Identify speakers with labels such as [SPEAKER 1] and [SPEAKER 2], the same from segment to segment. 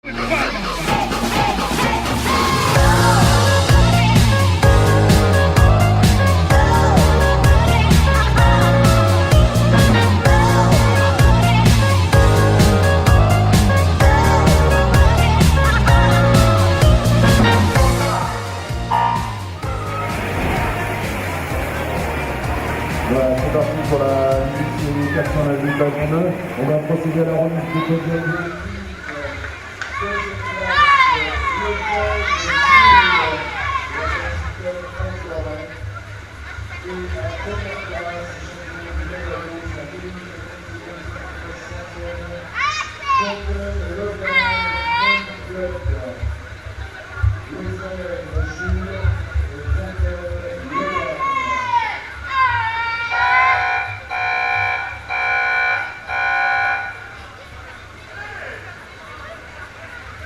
[SPEAKER 1] Voilà, c'est parti pour la série 408 ballons. On va procéder à la remise du podium.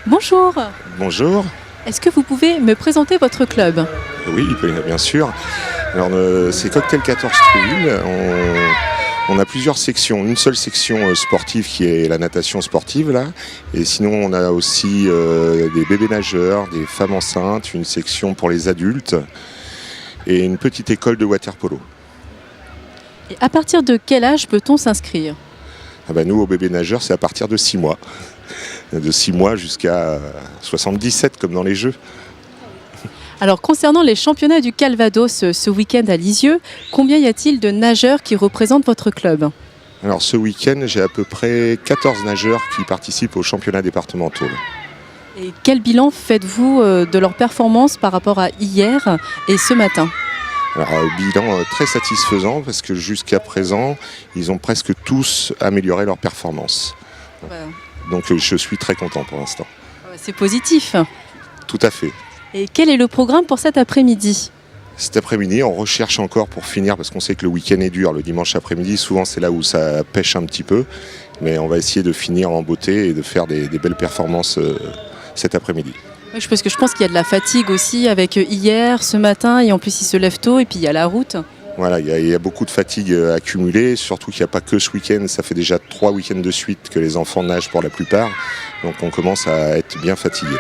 [SPEAKER 2] Bonjour.
[SPEAKER 3] Bonjour.
[SPEAKER 2] Est-ce que vous pouvez me présenter votre club?
[SPEAKER 3] Oui, bien sûr. Alors, c'est Cocktail 14 Trouville. On a plusieurs sections. Une seule section sportive qui est la natation sportive, là. Et sinon, on a aussi des bébés nageurs, des femmes enceintes, une section pour les adultes et une petite école de water polo.
[SPEAKER 2] Et à partir de quel âge peut-on s'inscrire?
[SPEAKER 3] Nous, au bébé nageur, c'est à partir de 6 mois. De 6 mois jusqu'à 77, comme dans les jeux.
[SPEAKER 2] Alors, concernant les championnats du Calvados ce week-end à Lisieux, combien y a-t-il de nageurs qui représentent votre club?
[SPEAKER 3] Alors, ce week-end, j'ai à peu près 14 nageurs qui participent aux championnats départementaux.
[SPEAKER 2] Et quel bilan faites-vous de leur performance par rapport à hier et ce matin?
[SPEAKER 3] Alors, bilan très satisfaisant parce que jusqu'à présent, ils ont presque tous amélioré leur performance.
[SPEAKER 2] Ouais.
[SPEAKER 3] Donc je suis très content pour l'instant.
[SPEAKER 2] C'est positif.
[SPEAKER 3] Tout à fait.
[SPEAKER 2] Et quel est le programme pour cet après-midi?
[SPEAKER 3] Cet après-midi, on recherche encore pour finir, parce qu'on sait que le week-end est dur, le dimanche après-midi, souvent c'est là où ça pêche un petit peu. Mais on va essayer de finir en beauté et de faire des belles performances cet après-midi.
[SPEAKER 2] Oui, parce que je pense qu'il y a de la fatigue aussi avec hier, ce matin, et en plus ils se lèvent tôt et puis il y a la route.
[SPEAKER 3] Voilà, il y a beaucoup de fatigue accumulée, surtout qu'il n'y a pas que ce week-end, ça fait déjà 3 week-ends de suite que les enfants nagent pour la plupart, donc on commence à être bien fatigué.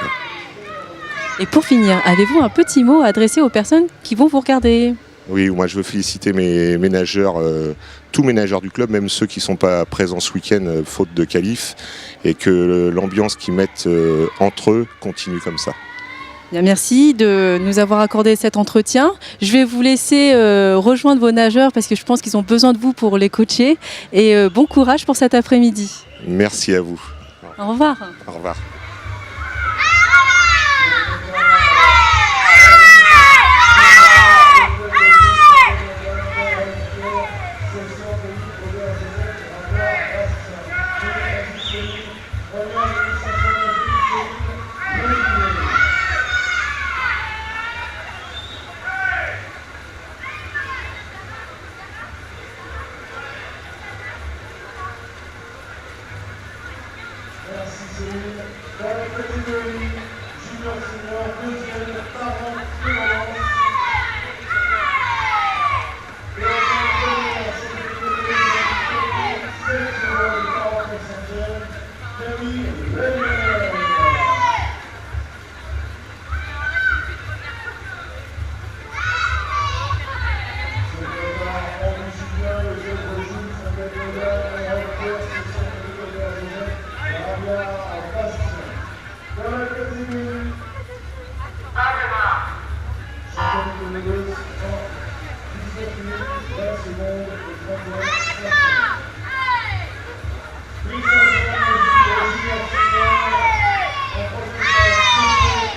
[SPEAKER 2] Et pour finir, avez-vous un petit mot à adresser aux personnes qui vont vous regarder?
[SPEAKER 3] Oui, moi je veux féliciter mes nageurs, tous mes nageurs du club, même ceux qui ne sont pas présents ce week-end faute de qualif, et que l'ambiance qu'ils mettent entre eux continue comme ça.
[SPEAKER 2] Bien, merci de nous avoir accordé cet entretien. Je vais vous laisser rejoindre vos nageurs parce que je pense qu'ils ont besoin de vous pour les coacher. Et bon courage pour cet après-midi.
[SPEAKER 3] Merci à vous.
[SPEAKER 2] Au revoir.
[SPEAKER 3] Au revoir.
[SPEAKER 1] Merci Céline. Dans la catégorie junior senior, deuxième, parent, Clémence. Et enfin, première, c'est le catégorie 7 secondes, parent et cinquième, Camille Renner. Se prépare Henri Julien, le jeu de Jules, son catégorie, et Pierre, c'est son catégorie. Dans la catégorie championneuse en 19 minutes, 20 secondes et 31 secondes. Prise en seconde de junior senior en procédure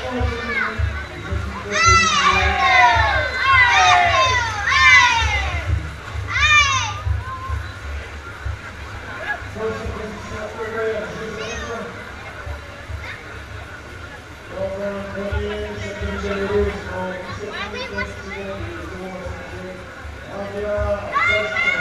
[SPEAKER 1] en 2 minutes, les équipes de Lisieux. Troisième position Aubert, Joseph. Dans un premier, chacun de les roses en 17 minutes 15 secondes et 0,5 Rabia Bastien.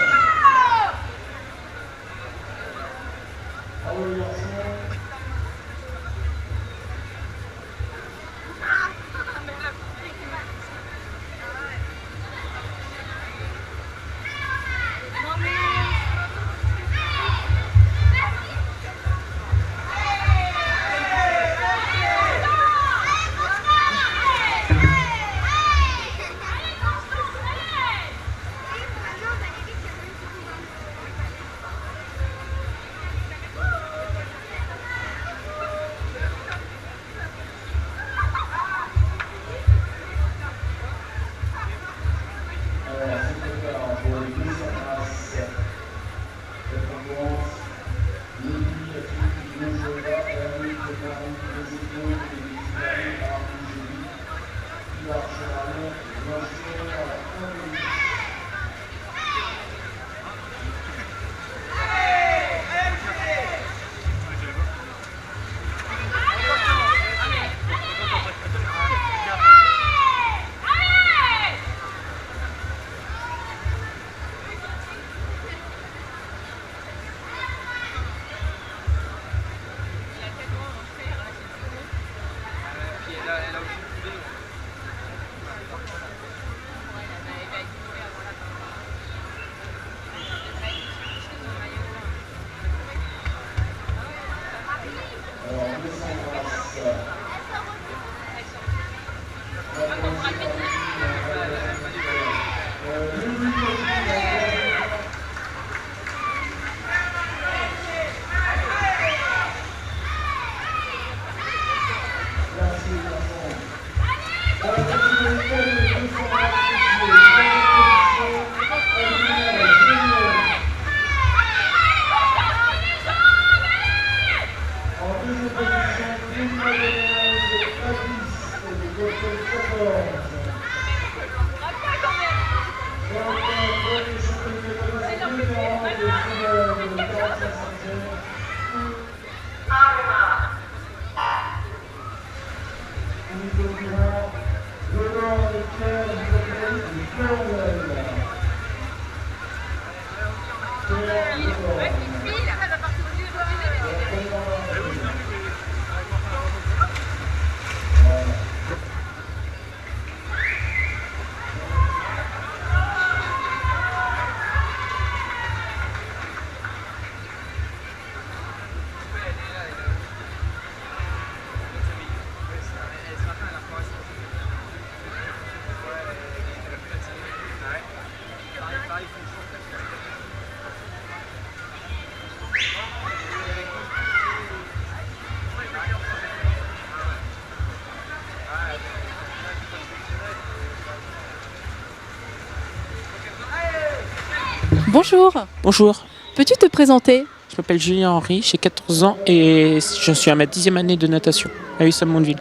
[SPEAKER 2] Bonjour,
[SPEAKER 4] Bonjour,
[SPEAKER 2] peux-tu te présenter?
[SPEAKER 4] je m'appelle Julien Henry, j'ai 14 ans et je suis à ma 10e année de natation à Hussam-Mondeville.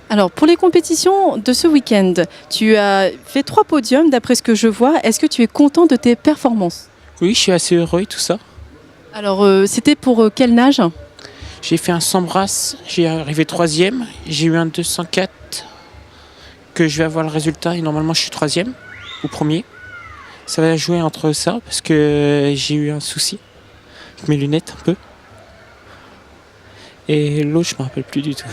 [SPEAKER 2] Alors, pour les compétitions de ce week-end, tu as fait 3 podiums d'après ce que je vois. Est-ce que tu es content de tes performances?
[SPEAKER 4] Oui, je suis assez heureux et tout ça.
[SPEAKER 2] Alors, c'était pour quelle nage?
[SPEAKER 4] J'ai fait un 100 brasses, j'ai arrivé 3e, j'ai eu un 204 que je vais avoir le résultat et normalement je suis 3e ou premier. Ça va jouer entre ça parce que j'ai eu un souci avec mes lunettes un peu. Et l'autre, je ne me rappelle plus du tout.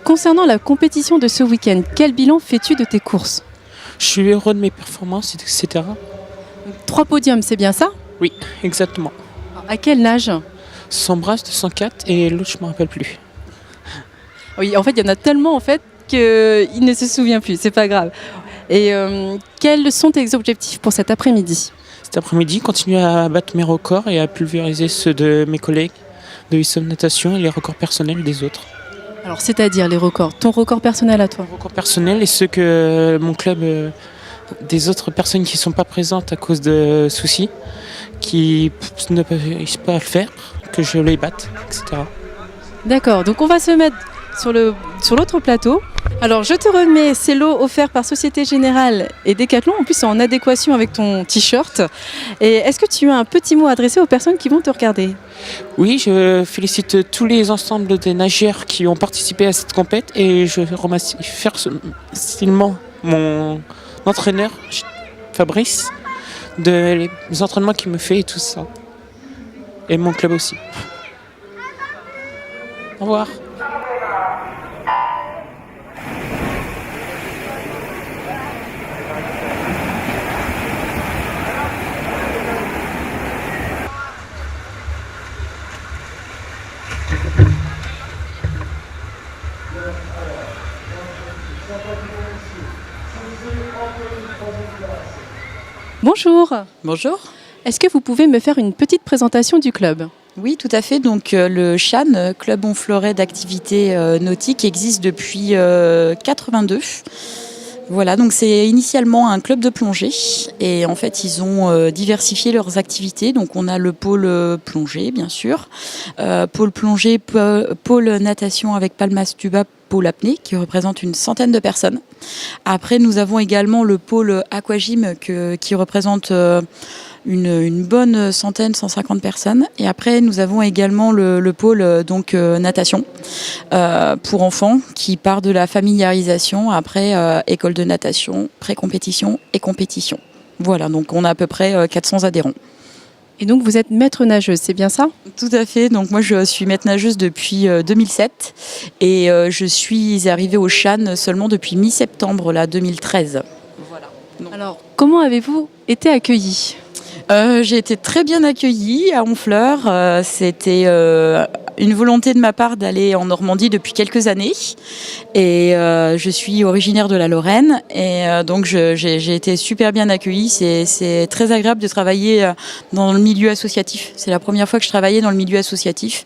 [SPEAKER 2] Concernant la compétition de ce week-end, quel bilan fais-tu de tes courses?
[SPEAKER 4] Je suis heureux de mes performances, etc.
[SPEAKER 2] 3 podiums, c'est bien ça?
[SPEAKER 4] Oui, exactement.
[SPEAKER 2] Alors, à quelle nage?
[SPEAKER 4] 100 brasses, 204 et l'autre, je ne me rappelle plus.
[SPEAKER 2] Oui, en fait, il y en a tellement en fait qu'il ne se souvient plus, c'est pas grave. Et quels sont tes objectifs pour cet après-midi?
[SPEAKER 4] Cet après-midi, continuer à battre mes records et à pulvériser ceux de mes collègues de Hussam Natation et les records personnels des autres.
[SPEAKER 2] Alors, c'est-à-dire les records, ton record personnel à toi?
[SPEAKER 4] Les records personnels et ceux que mon club, des autres personnes qui ne sont pas présentes à cause de soucis, qui ne peuvent pas le faire, que je les batte, etc.
[SPEAKER 2] D'accord, donc on va se mettre sur l'autre plateau. Alors je te remets ces lots offerts par Société Générale et Decathlon, en plus c'est en adéquation avec ton t-shirt. Et est-ce que tu as un petit mot à adresser aux personnes qui vont te regarder?
[SPEAKER 4] Oui, je félicite tous les ensembles des nageurs qui ont participé à cette compète et je remercie facilement mon entraîneur Fabrice de les entraînements qu'il me fait et tout ça. Et mon club aussi. Au revoir.
[SPEAKER 2] Bonjour,
[SPEAKER 5] Bonjour.
[SPEAKER 2] est-ce que vous pouvez me faire une petite présentation du club?
[SPEAKER 5] Oui, tout à fait. Donc le CHAN, Club Honfleurais d'activités nautiques, existe depuis 82. Voilà, donc c'est initialement un club de plongée et en fait ils ont diversifié leurs activités. Donc on a le pôle plongée bien sûr, pôle plongée, pôle natation avec Palmas Tuba, pôle apnée qui représente une centaine de personnes. Après nous avons également le pôle aquagym qui représente une bonne centaine, 150 personnes. Et après, nous avons également le pôle natation pour enfants qui part de la familiarisation après école de natation, pré-compétition et compétition. Voilà, donc on a à peu près 400 adhérents.
[SPEAKER 2] Et donc vous êtes maître nageuse, c'est bien ça?
[SPEAKER 5] Tout à fait, donc moi je suis maître nageuse depuis 2007 et je suis arrivée au CHAN seulement depuis mi-septembre 2013. Voilà. Donc,
[SPEAKER 2] Alors, comment avez-vous été accueillis?
[SPEAKER 5] j'ai été très bien accueillie à Honfleur. C'était une volonté de ma part d'aller en Normandie depuis quelques années. Et je suis originaire de la Lorraine. Et donc j'ai été super bien accueillie. C'est très agréable de travailler dans le milieu associatif. C'est la première fois que je travaillais dans le milieu associatif.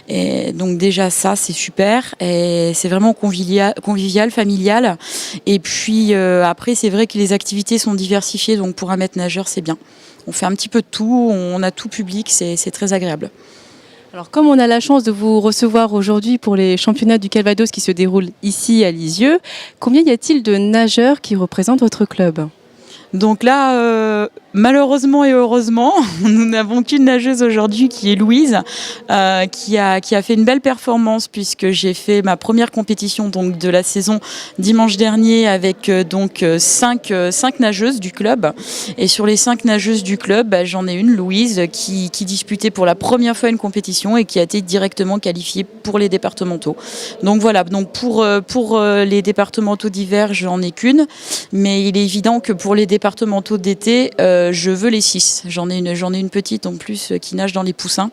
[SPEAKER 5] Et donc déjà ça, c'est super. Et c'est vraiment convivial, familial. Et puis après, c'est vrai que les activités sont diversifiées. Donc pour un maître nageur, c'est bien. On fait un petit peu de tout, on a tout public, c'est très agréable.
[SPEAKER 2] Alors, comme on a la chance de vous recevoir aujourd'hui pour les championnats du Calvados qui se déroulent ici à Lisieux, combien y a-t-il de nageurs qui représentent votre club?
[SPEAKER 5] Donc là, malheureusement et heureusement, nous n'avons qu'une nageuse aujourd'hui qui est Louise, qui a fait une belle performance puisque j'ai fait ma première compétition donc, de la saison dimanche dernier avec donc 5 nageuses du club. Et sur les 5 nageuses du club, j'en ai une, Louise, qui disputait pour la première fois une compétition et qui a été directement qualifiée pour les départementaux. Donc voilà, donc pour les départementaux d'hiver, j'en ai qu'une, mais il est évident que pour les départementaux d'été, je veux les 6. J'en ai une petite en plus qui nage dans les poussins.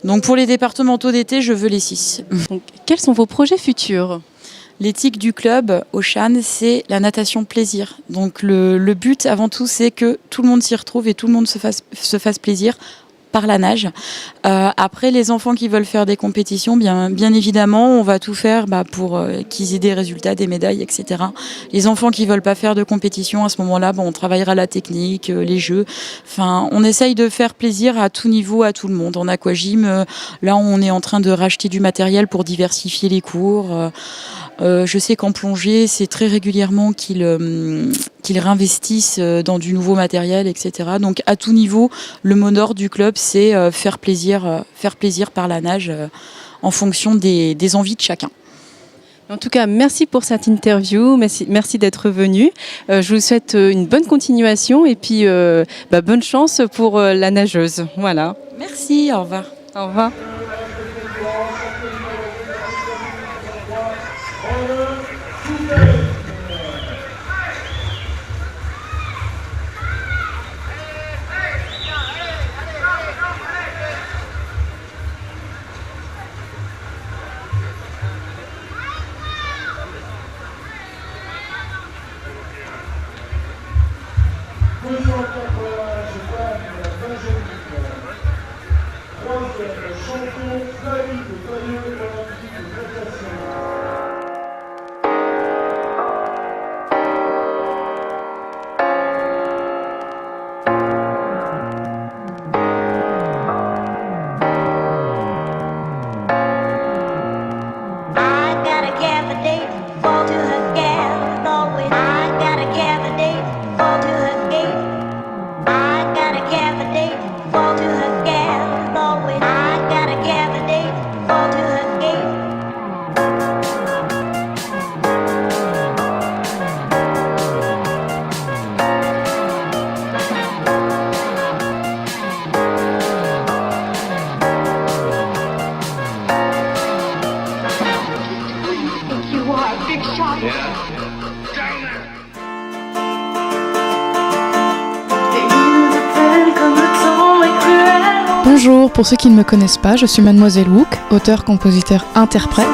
[SPEAKER 5] Donc pour les départementaux d'été, je veux les 6.
[SPEAKER 2] Donc, quels sont vos projets futurs ?
[SPEAKER 5] L'éthique du club au Chan, c'est la natation plaisir. Donc le but avant tout, c'est que tout le monde s'y retrouve et tout le monde se fasse plaisir par la nage. Après, les enfants qui veulent faire des compétitions, bien évidemment, on va tout faire pour qu'ils aient des résultats, des médailles, etc. Les enfants qui veulent pas faire de compétition, à ce moment-là, on travaillera la technique, les jeux. Enfin, on essaye de faire plaisir à tout niveau, à tout le monde. En aquagym, là, on est en train de racheter du matériel pour diversifier les cours. Je sais qu'en plongée, c'est très régulièrement qu'ils réinvestissent dans du nouveau matériel, etc. Donc à tout niveau, le mot d'ordre du club, c'est faire plaisir par la nage en fonction des envies de chacun.
[SPEAKER 2] En tout cas, merci pour cette interview, merci d'être venu. Je vous souhaite une bonne continuation et puis bonne chance pour la nageuse. Voilà.
[SPEAKER 5] Merci, au revoir.
[SPEAKER 2] Au revoir.
[SPEAKER 6] Bonjour, pour ceux qui ne me connaissent pas, je suis Mademoiselle Wook, auteur, compositeur, interprète.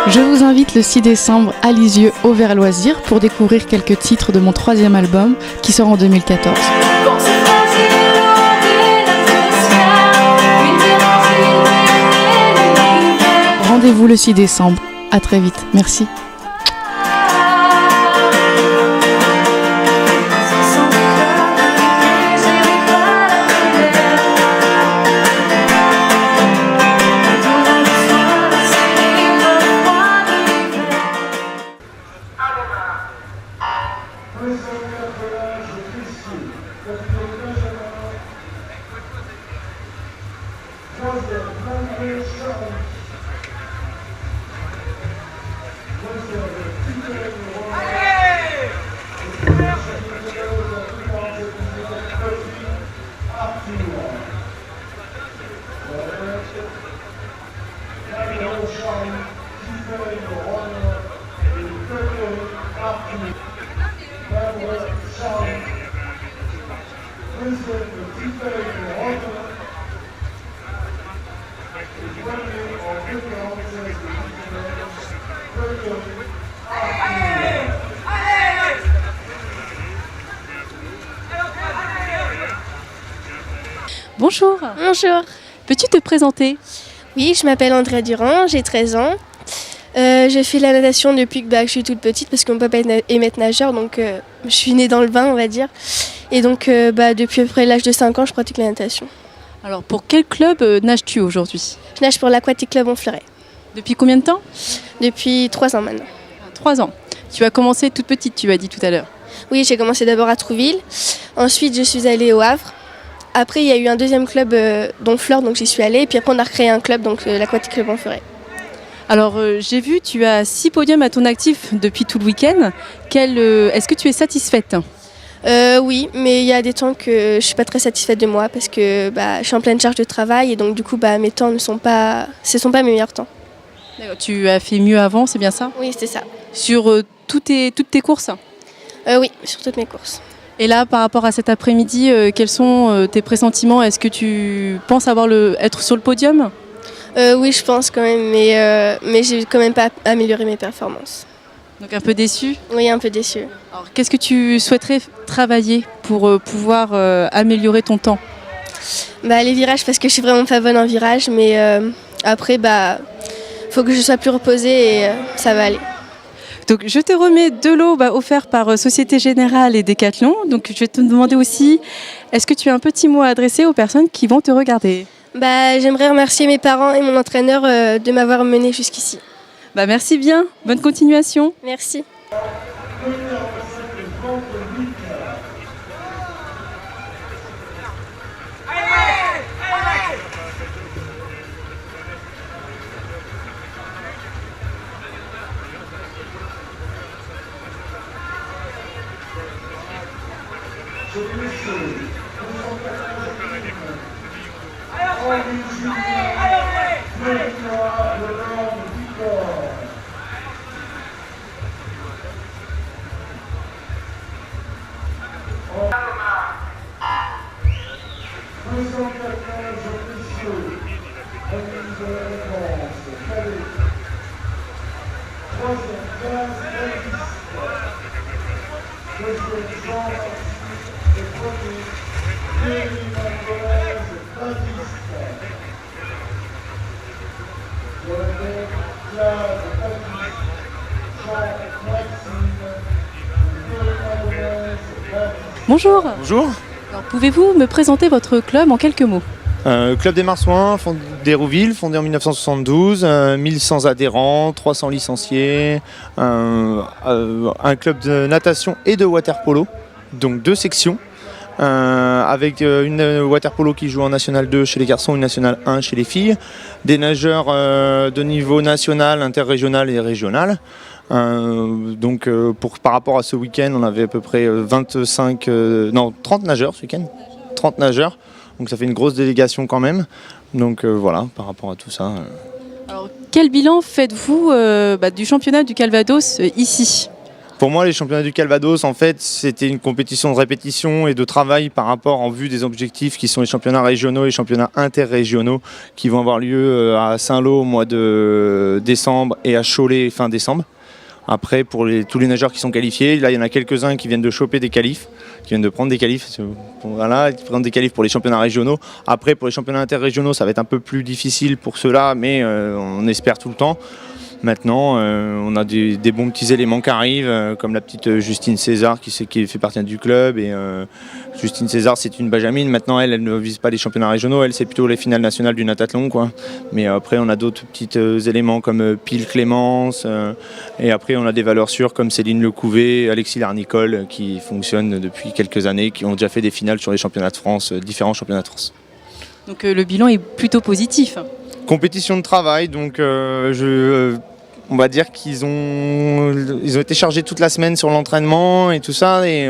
[SPEAKER 6] Je vous invite le 6 décembre à Lisieux au Vert Loisir pour découvrir quelques titres de mon 3e album qui sort en 2014. Rendez-vous le 6 décembre. À très vite. Merci.
[SPEAKER 2] Bonjour.
[SPEAKER 7] Bonjour.
[SPEAKER 2] Peux-tu te présenter ?
[SPEAKER 7] Oui, je m'appelle Andrea Durand, j'ai 13 ans. Je fais la natation depuis que je suis toute petite parce qu'on ne peut pas être nageur, donc je suis née dans le bain, on va dire. Et donc depuis à peu près l'âge de 5 ans, je pratique la natation.
[SPEAKER 2] Alors pour quel club nages-tu aujourd'hui?
[SPEAKER 7] Je nage pour l'Aquatic Club Honfleuret.
[SPEAKER 2] Depuis combien de temps?
[SPEAKER 7] Depuis 3 ans maintenant.
[SPEAKER 2] 3 ans. Tu as commencé toute petite, tu as dit tout à l'heure.
[SPEAKER 7] Oui, j'ai commencé d'abord à Trouville. Ensuite, je suis allée au Havre. Après, il y a eu un deuxième club d'Honfleur, donc j'y suis allée. Et puis après, on a recréé un club, donc l'Aquatic Club Honfleuret.
[SPEAKER 2] Alors j'ai vu, tu as 6 podiums à ton actif depuis tout le week-end. Est-ce que tu es satisfaite?
[SPEAKER 7] Oui, mais il y a des temps que je ne suis pas très satisfaite de moi parce que je suis en pleine charge de travail et donc du coup mes temps ce sont pas mes meilleurs temps.
[SPEAKER 2] D'accord, tu as fait mieux avant, c'est bien ça?
[SPEAKER 7] Oui, c'est ça.
[SPEAKER 2] Sur toutes tes courses?
[SPEAKER 7] Oui, sur toutes mes courses.
[SPEAKER 2] Et là, par rapport à cet après-midi, quels sont tes pressentiments? Est-ce que tu penses être sur le podium?
[SPEAKER 7] Oui, je pense quand même, mais j'ai quand même pas amélioré mes performances.
[SPEAKER 2] Donc un peu déçu?
[SPEAKER 7] Oui, un peu déçu.
[SPEAKER 2] Alors qu'est-ce que tu souhaiterais travailler pour pouvoir améliorer ton temps?
[SPEAKER 7] Les virages, parce que je suis vraiment pas bonne en virage, mais après, faut que je sois plus reposée et ça va aller.
[SPEAKER 2] Donc je te remets de l'eau offert par Société Générale et Decathlon. Donc je vais te demander aussi, est-ce que tu as un petit mot à adresser aux personnes qui vont te regarder?
[SPEAKER 7] J'aimerais remercier mes parents et mon entraîneur de m'avoir menée jusqu'ici.
[SPEAKER 2] Merci bien, bonne continuation.
[SPEAKER 7] Merci.
[SPEAKER 2] Bonjour.
[SPEAKER 8] Bonjour.
[SPEAKER 2] Alors, pouvez-vous me présenter votre club en quelques mots?
[SPEAKER 8] Club des Marsouins d'Hérouville, fondé en 1972, 1100 adhérents, 300 licenciés, un club de natation et de water-polo, donc 2 sections, avec une water-polo qui joue en National 2 chez les garçons, une National 1 chez les filles, des nageurs de niveau national, interrégional et régional. Par rapport à ce week-end, on avait à peu près 30 nageurs ce week-end, 30 nageurs. Donc ça fait une grosse délégation quand même. Donc voilà, par rapport à tout ça.
[SPEAKER 2] Alors, quel bilan faites-vous du championnat du Calvados ici?
[SPEAKER 8] Pour moi, les championnats du Calvados, en fait, c'était une compétition de répétition et de travail par rapport en vue des objectifs qui sont les championnats régionaux et les championnats interrégionaux qui vont avoir lieu à Saint-Lô au mois de décembre et à Cholet fin décembre. Après, pour tous les nageurs qui sont qualifiés, là il y en a quelques-uns qui viennent de choper des qualifs, qui viennent de prendre des qualifs, voilà, qui prennent des qualifs pour les championnats régionaux. Après, pour les championnats interrégionaux, ça va être un peu plus difficile pour ceux-là, mais on espère tout le temps. Maintenant, on a des bons petits éléments qui arrivent, comme la petite Justine César qui fait partie du club. Et Justine César, c'est une benjamine. Maintenant, elle ne vise pas les championnats régionaux. Elle, c'est plutôt les finales nationales du natathlon, quoi. Mais après, on a d'autres petits éléments comme Pile Clémence. Et après, on a des valeurs sûres comme Céline Lecouvé, Alexis Larnicole, qui fonctionnent depuis quelques années, qui ont déjà fait des finales sur les championnats de France, différents championnats de France.
[SPEAKER 2] Donc le bilan est plutôt positif.
[SPEAKER 8] Compétition de travail, donc on va dire qu'ils ont été chargés toute la semaine sur l'entraînement et tout ça, et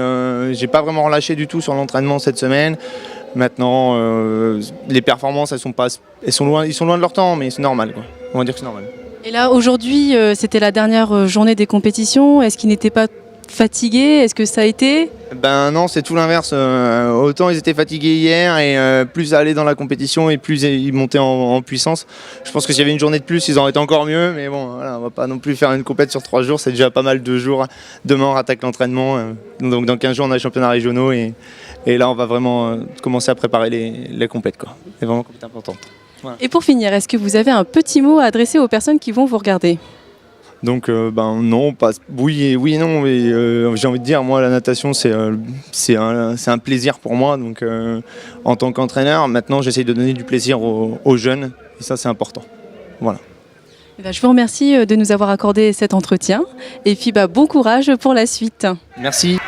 [SPEAKER 8] j'ai pas vraiment relâché du tout sur l'entraînement cette semaine. Maintenant, les performances, ils sont loin de leur temps, mais c'est normal, quoi. On va dire que c'est normal.
[SPEAKER 2] Et là, aujourd'hui, c'était la dernière journée des compétitions. Est-ce qu'ils n'étaient pas fatigués? Est-ce que ça a été?
[SPEAKER 8] Ben non, c'est tout l'inverse. Autant ils étaient fatigués hier et plus ça allait dans la compétition et plus ils montaient en puissance. Je pense que s'il y avait une journée de plus, ils auraient été encore mieux. Mais bon, voilà, on va pas non plus faire une compète sur 3 jours. C'est déjà pas mal 2 jours. Demain, on rattaque l'entraînement. Donc dans 15 jours, on a les championnats régionaux et là, on va vraiment commencer à préparer les compètes, quoi. C'est vraiment une compète importante. Voilà.
[SPEAKER 2] Et pour finir, est-ce que vous avez un petit mot à adresser aux personnes qui vont vous regarder?
[SPEAKER 8] Donc non, pas, oui et non, mais j'ai envie de dire, moi la natation c'est un plaisir pour moi. Donc en tant qu'entraîneur, maintenant j'essaye de donner du plaisir aux jeunes et ça c'est important. Voilà.
[SPEAKER 2] Eh bien, je vous remercie de nous avoir accordé cet entretien et puis bon courage pour la suite.
[SPEAKER 8] Merci.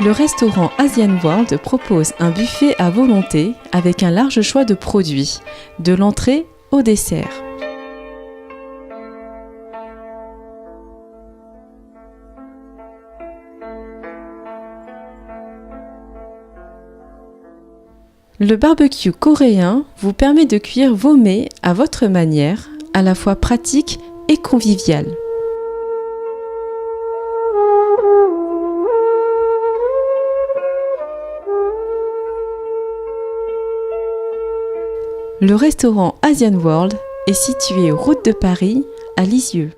[SPEAKER 2] Le restaurant Asian World propose un buffet à volonté avec un large choix de produits, de l'entrée au dessert. Le barbecue coréen vous permet de cuire vos mets à votre manière, à la fois pratique et convivial. Le restaurant Asian World est situé route de Paris à Lisieux.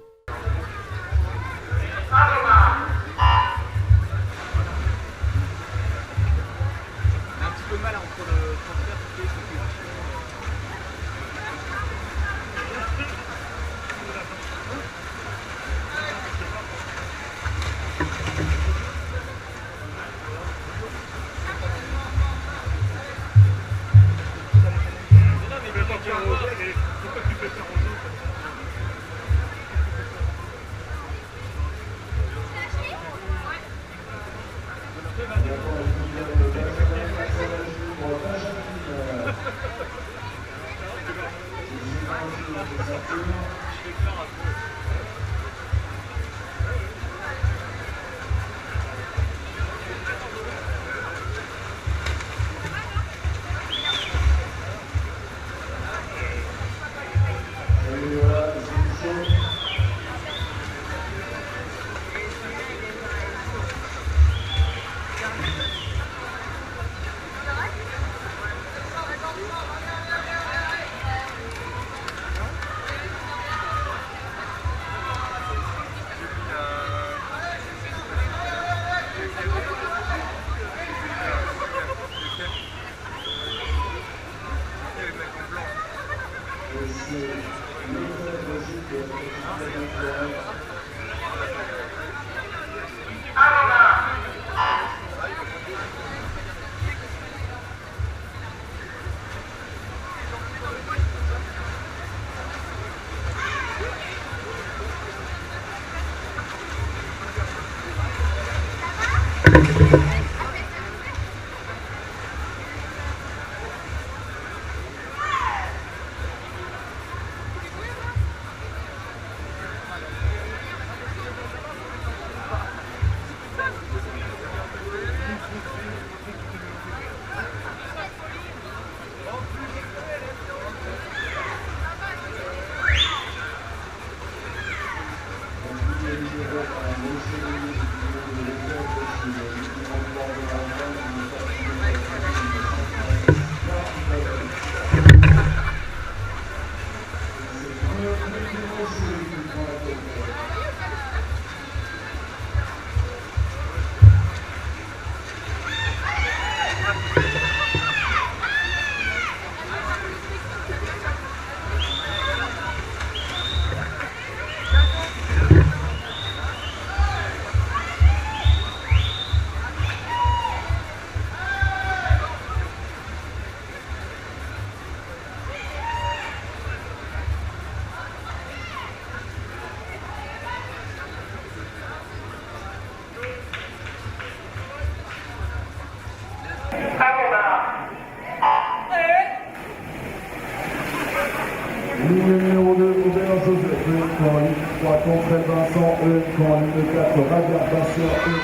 [SPEAKER 1] Ligne numéro 2, Aubin Joseph, EM, ligne 3, Confred Vincent, EM, ligne 4, Ravière Bastien, EM.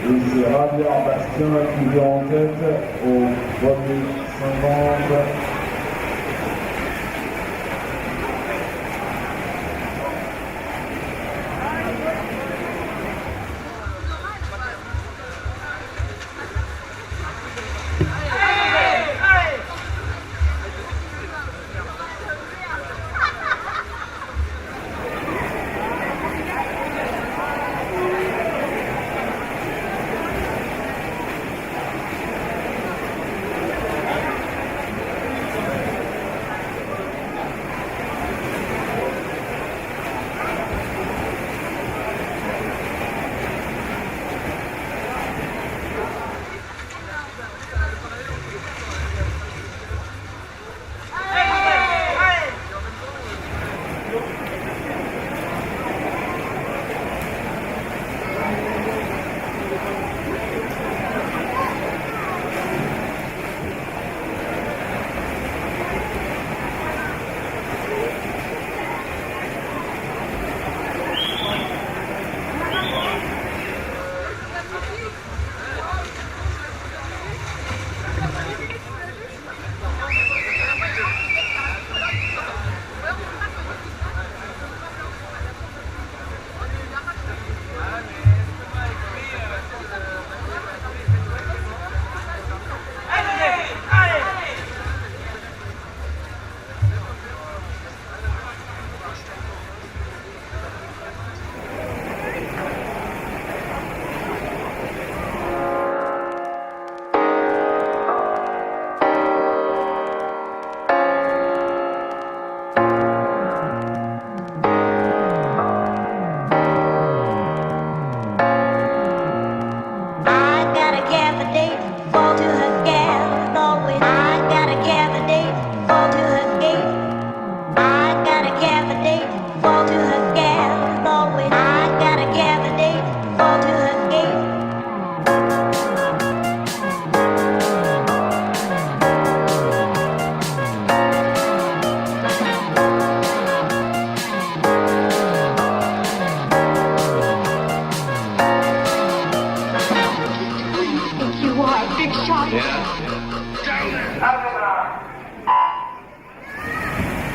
[SPEAKER 1] Et c'est Ravière Bastien qui vient en tête au premier 50.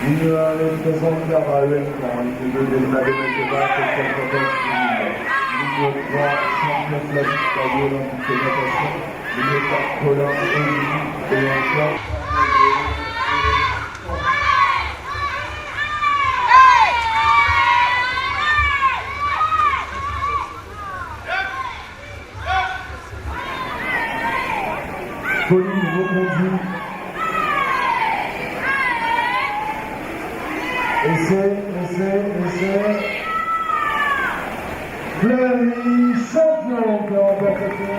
[SPEAKER 1] Ligne 1, les présents car à EM, ligne 2, des mathématiques de bac, ligne 3, champion classique par olympique de natation, ligne 4, Colin, Émilie, et encore. Pauline reconduit. Essai. Fleury, champion qui remporte le tour.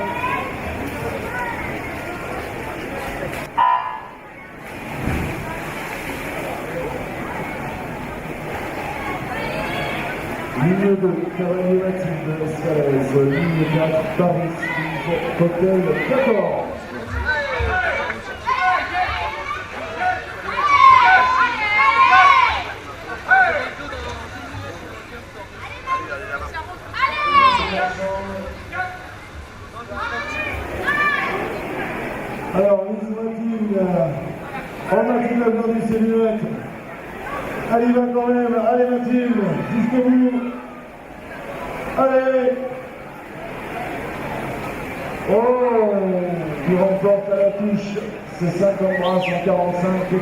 [SPEAKER 1] Ligne 2, Cavalier Mathilde, Escalaise, ligne 4, Paris, Cocktail 14. Alors, Lise Mathilde, en Mathilde a besoin de ses lunettes. Elle y va quand même, allez Mathilde, jusqu'au bout. Allez. Oh, qui remporte à la touche, c'est 50 bras, 145.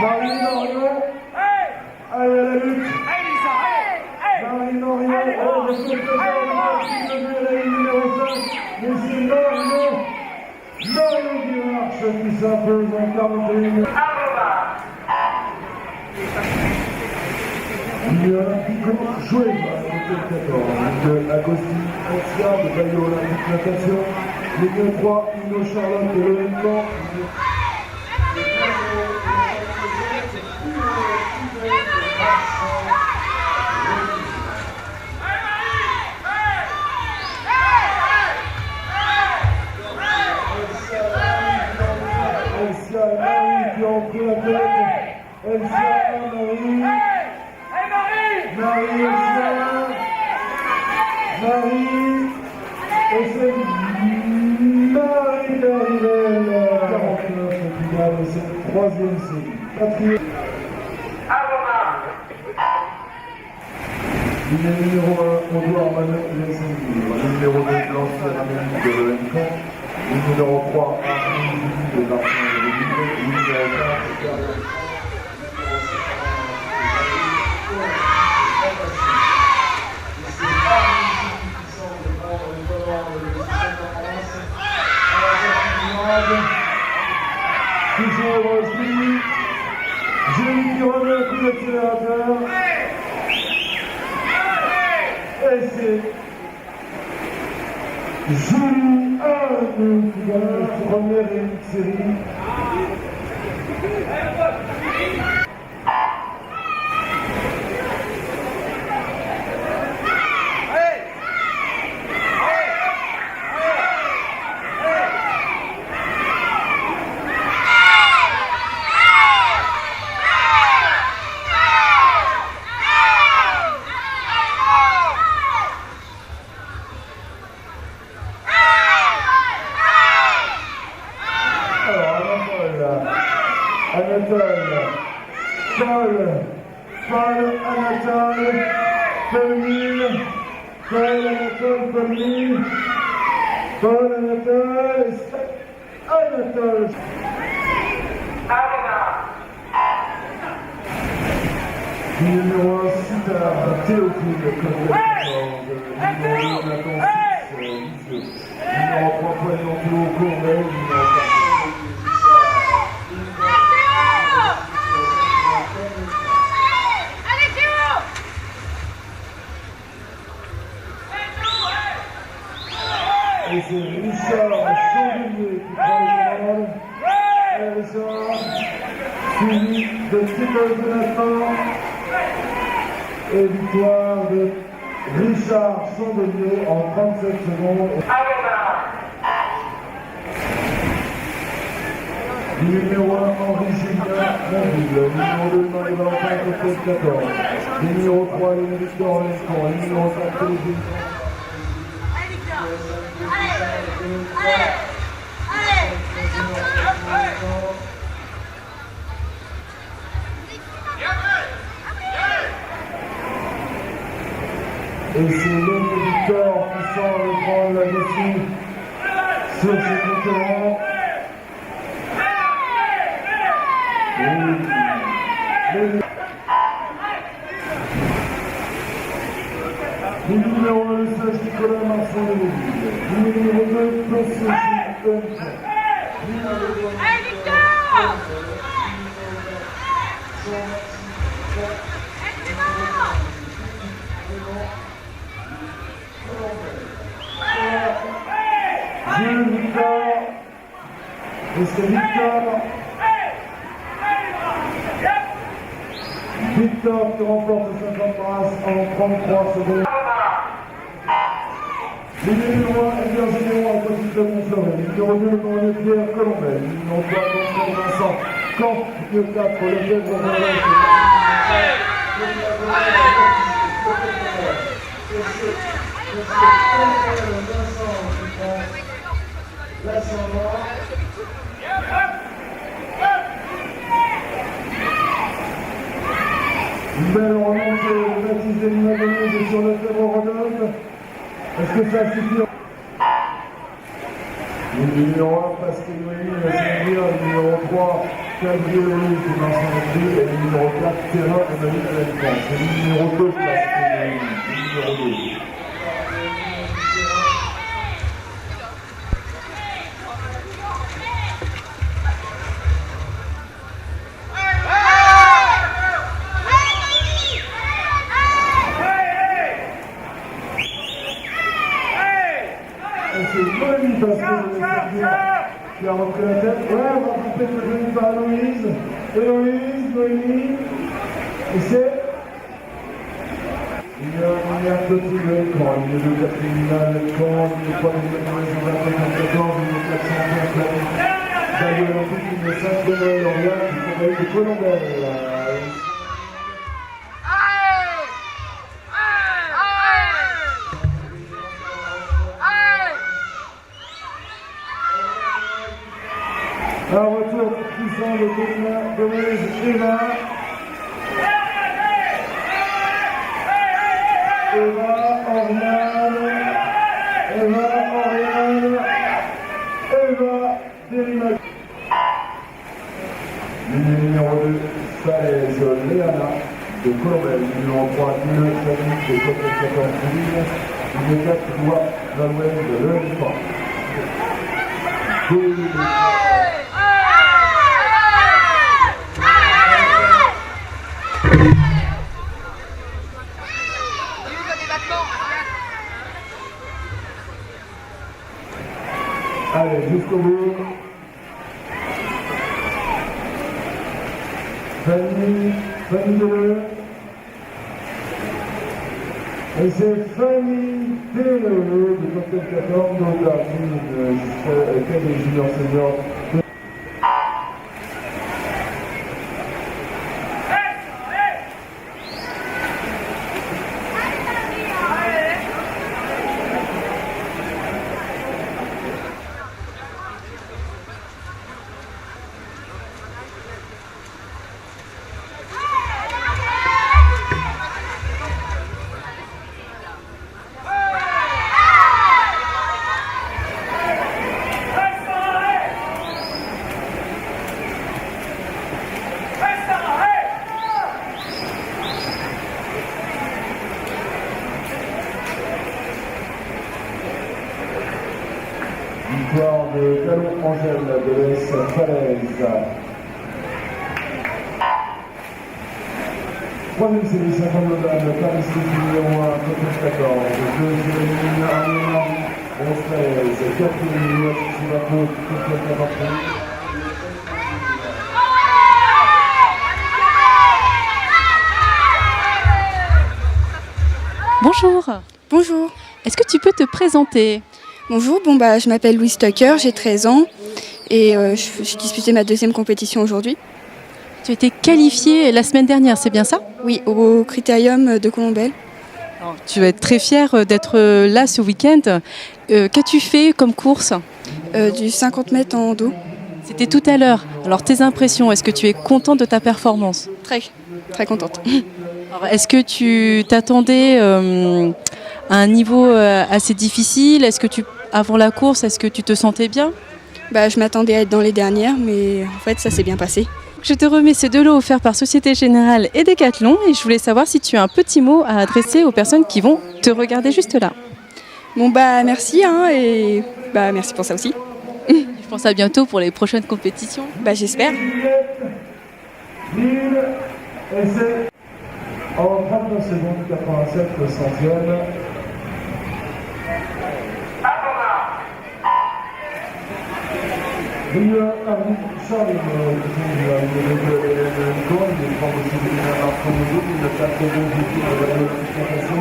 [SPEAKER 1] Marie Marion. Allez, la lutte. Marie Marion, le numéro 5, mais c'est Marion Guimard qui s'impose en 41. Olympiquement joué le 14 de Agostine Ancia de Bayo Olympique Natation, les 3 Ino Charlotte de l'événement. Elsia et Marie qui ont pris la tête. Elsia et Marie. Marie, Elsia. Marie. Et c'est Marie Darivelle. 49 au final. Et c'est le troisième série. Quatrième. Il est numéro 1, Audouard Manet, le numéro 2, l'ancien Amérique de l'ONCAN. Le numéro 3, Arnaud de Martin de Lille. Le numéro 4, toujours Rosely. Julie qui remet un coup d'accélérateur. Et c'est Julie Arnaud qui gagne la première série. Paul Anatole, Pauline, Paul Anatole, Pauline, Paul Anatole, Anatole. Numéro 1, Sitar, Théophile, comme numéro 2, Nathan 6, numéro 3, Poignon Théo, Courbet, numéro 4. Et c'est Richard Chandelier qui prend le contrôle. Et Richard, suivi de Thibaut Jonathan. Et victoire de Richard Chandelier en 37 secondes. Numéro 1, Henri Julien Monville. Numéro 2, Marie-Valentin Cotel 14. Numéro 3, Léon Victor Lescon. Numéro 4, Télévision. Et c'est Léon Victor qui semble prendre la dessus sur ses concurrents. Le numéro 1, le 16, Nicolas Marsan de Léville. Le numéro 2, Claude Sophie. Allez, Victor! Jules Victor. Et c'est Victor. Victor qui remporte le 50 brasses en 33 secondes. Le numéro 1, Edgar Généron, à côté de Montfleury. Le numéro 2, le Pierre Colombel. Le numéro 3, Gonçalves Vincent. Caen, le 4, le 7, le 9. Une belle remontée de Baptiste Denis sur le terreau Rodolphe. Est-ce que ça suffit? Le numéro 1, Pascal Louis, le numéro 3. 3, Calvier Louis, c'est Vincent Leclerc, et le numéro 4, Terrain Emmanuel à la défense. C'est le numéro 2 place, c'est le numéro 2. C'est Noémie parce que je vais sortir qui a repris la tête. Ouais, on va couper le jeu par Héloïse. Héloïse, Noémie. Et c'est. Il y a un petit grec, quand il y a deux terminales, quand il n'y a pas de numéro 14, il y a 415 d'ailleurs, l'Olympique, il y a 5 de Lorient, qui sont avec de Colombelle. Un retour puissant de Gomez, Eva. Eva, Oriane. Eva, Oriane. Eva, Dérimac. Numéro 2, Falaise, Léana de Colombelle. Numéro 3, Nino Famille de Côte 14 Ville. Numéro 4, Doua Valouel de l'Europe. Allez, jusqu'au bout. Fanny Deleu. Et c'est Fanny Deleu de Cocktail 14, donc la des juniors seniors. Victoire de Talon Angèle de l'ES Falaise. Troisième série, 50 de dames, Paris numéro 1, Cocktail 14. Deuxième, Arnaud, 11-13. Quatrième, Sylvain, Cocktail 14.
[SPEAKER 2] Bonjour.
[SPEAKER 9] Bonjour.
[SPEAKER 2] Est-ce que tu peux te présenter?
[SPEAKER 9] Bonjour, je m'appelle Louise Tucker, j'ai 13 ans et j'ai disputé ma deuxième compétition aujourd'hui.
[SPEAKER 2] Tu as été qualifiée la semaine dernière, c'est bien ça?
[SPEAKER 9] Oui, au Critérium de Colombelle.
[SPEAKER 2] Alors, tu vas être très fière d'être là ce week-end. Qu'as-tu fait comme course?
[SPEAKER 9] Du 50 mètres en dos.
[SPEAKER 2] C'était tout à l'heure. Alors tes impressions, est-ce que tu es contente de ta performance?
[SPEAKER 9] Très contente.
[SPEAKER 2] Alors, est-ce que tu t'attendais à un niveau assez difficile? Est-ce que avant la course, est-ce que tu te sentais bien?
[SPEAKER 9] Je m'attendais à être dans les dernières, mais en fait ça s'est bien passé.
[SPEAKER 2] Je te remets ces 2 lots offerts par Société Générale et Décathlon et je voulais savoir si tu as un petit mot à adresser aux personnes qui vont te regarder juste là.
[SPEAKER 9] Merci et merci pour ça aussi.
[SPEAKER 2] Je pense à bientôt pour les prochaines compétitions.
[SPEAKER 9] J'espère.
[SPEAKER 1] Et c'est en 39 secondes, 87, le centième. Il y a un Charles, il est pas possible de faire un premier groupe, il a fait très bon défi avec la présentation,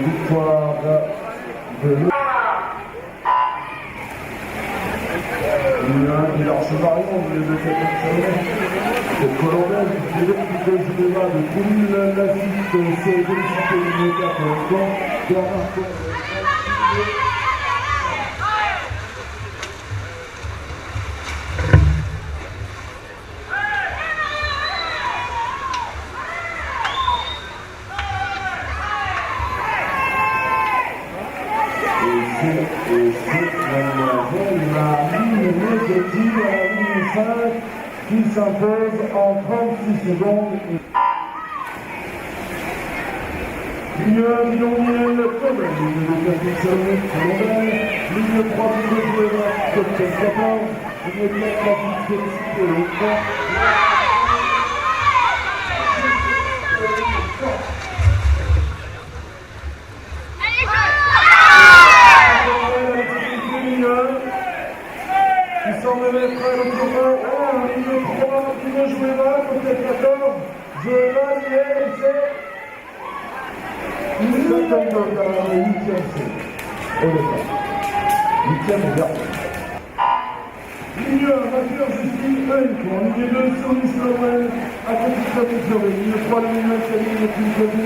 [SPEAKER 1] victoire de l'eau. Il y a un qui leur se marie, on voulait de quelqu'un de Le colonel du l'équipe général de Toulouse, l'assiste, c'est félicité numéro 4 pour l'instant. Bernard Cohen. La ligne négative à la ligne 5 qui s'impose en 36 secondes. Ligne 1, Lionel Comen, ligne de 4 secondes, ligne 3, ligne 2, 14, ligne 4, la petite félicité, le 3. Qui semble mettre le tour 1, ligne 3, qui veut jouer là, côté 14, jouer là, il tombe dans le 8e C. Au départ. 8e garde. Ligne 1, Mathieu Justine, ligne 2, Solis Lowell, à côté de la ligne 3, ligne 9, c'est ligne de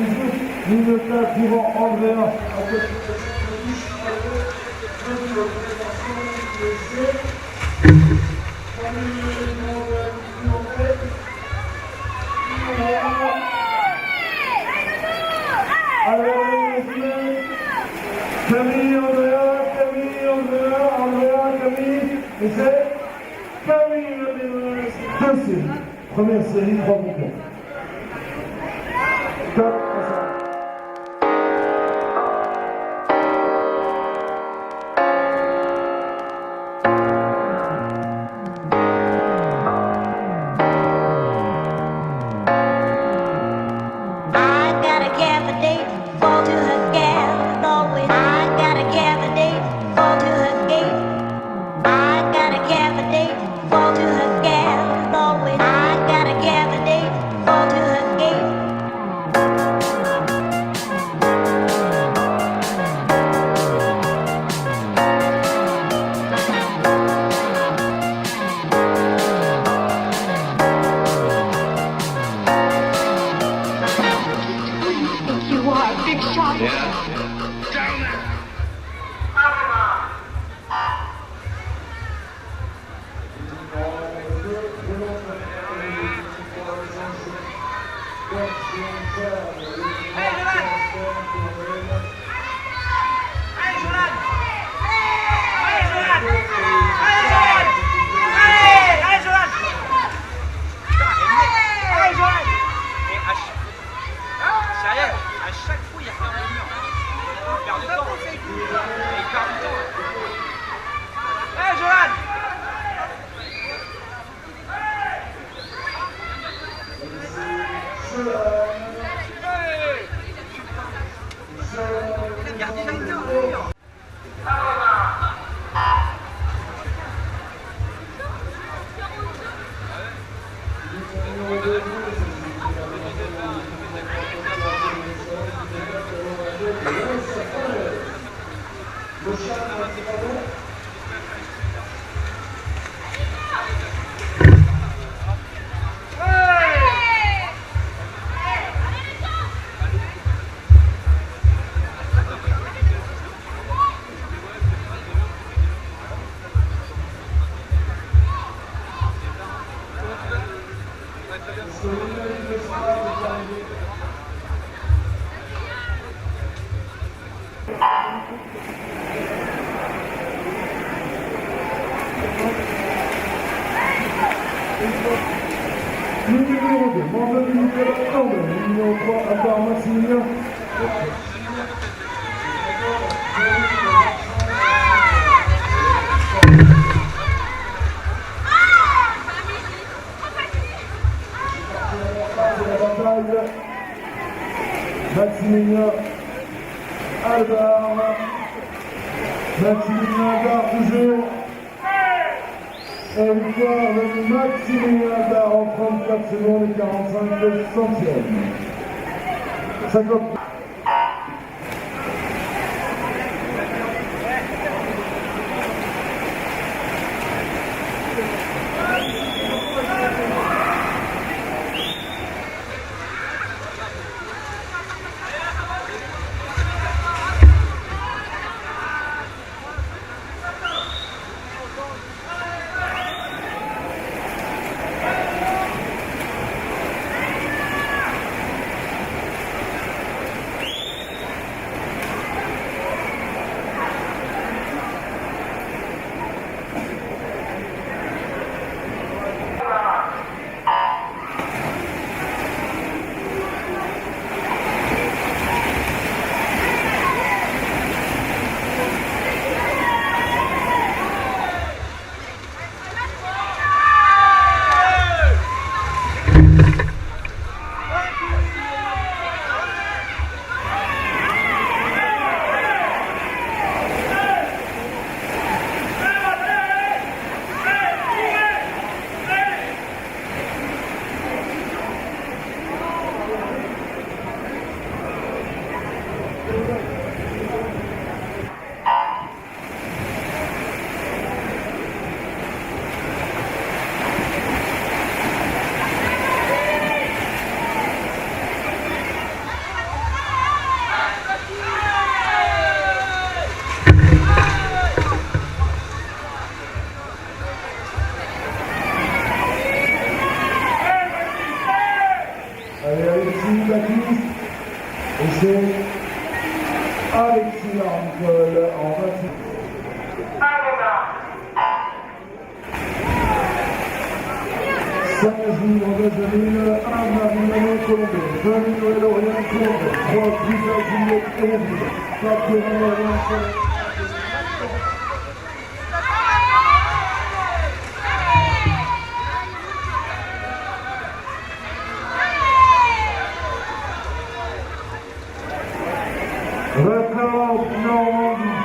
[SPEAKER 1] ligne 4, Yvan Andrea, à côté de Camille, et c'est Camille, deux séries. Première série, 3 points. Top. Numéro 2, Mandel Nicolas Campbell. Numéro 3, Adar Massimilien. Maximilien Aldar. Maximilien Aldar toujours. Et victoire de Maximilien Aldar en 34 secondes et 45 centièmes. 50. Alexis Baptiste. Et c'est Alexis Arnicole en 28. 15 livres de 2000, Anne-Marie Colombé, 20 000 Lorient Colombé, 3 plus à Juliette Colombé, 4 Lorient Colombé. Record Normandie.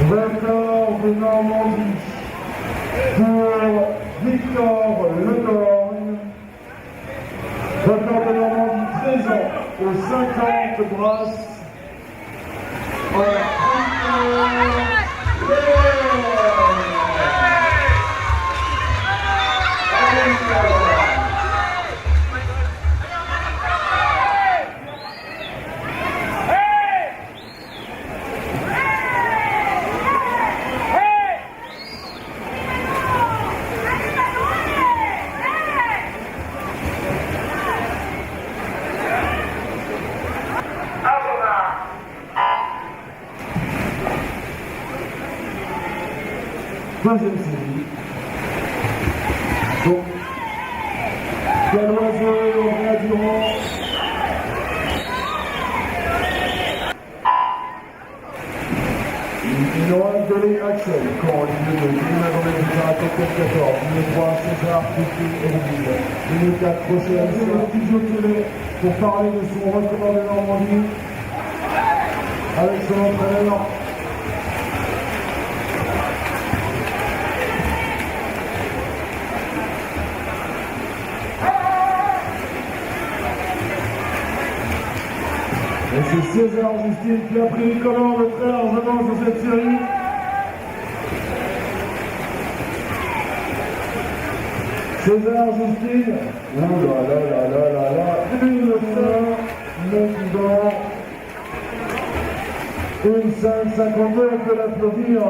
[SPEAKER 1] Record de Normandie pour Victor Legorgne. Record de Normandie 13 ans aux 50 brasses. Deuxième série. Donc, Galoiseux, Andrea Durand. Noël Delay Axel, quand ligne 2, ligne 1 à 14, ligne 3, César, Petit et Rouville. Ligne 4, Rochelle, c'est un petit jeu télé pour parler de son record de Normandie avec son entraîneur. Et c'est César Justine qui a pris les commandes très largement sur cette série. César Justine, oh là là là là là là, une 5, 52, on peut l'applaudir.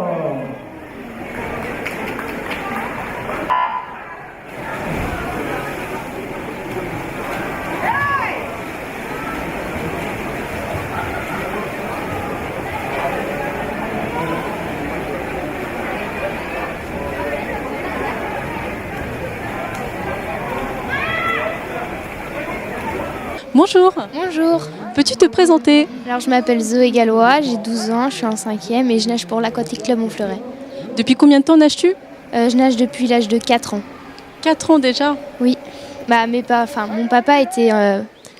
[SPEAKER 2] Bonjour,
[SPEAKER 10] Bonjour,
[SPEAKER 2] peux-tu te présenter?
[SPEAKER 10] alors je m'appelle Zoé Gallois, j'ai 12 ans, je suis en 5e et je nage pour l'Aquatic Club Montfleuret.
[SPEAKER 2] Depuis combien de temps nages-tu?
[SPEAKER 10] Je nage depuis l'âge de 4 ans.
[SPEAKER 2] 4 ans déjà?
[SPEAKER 10] Oui, mon papa était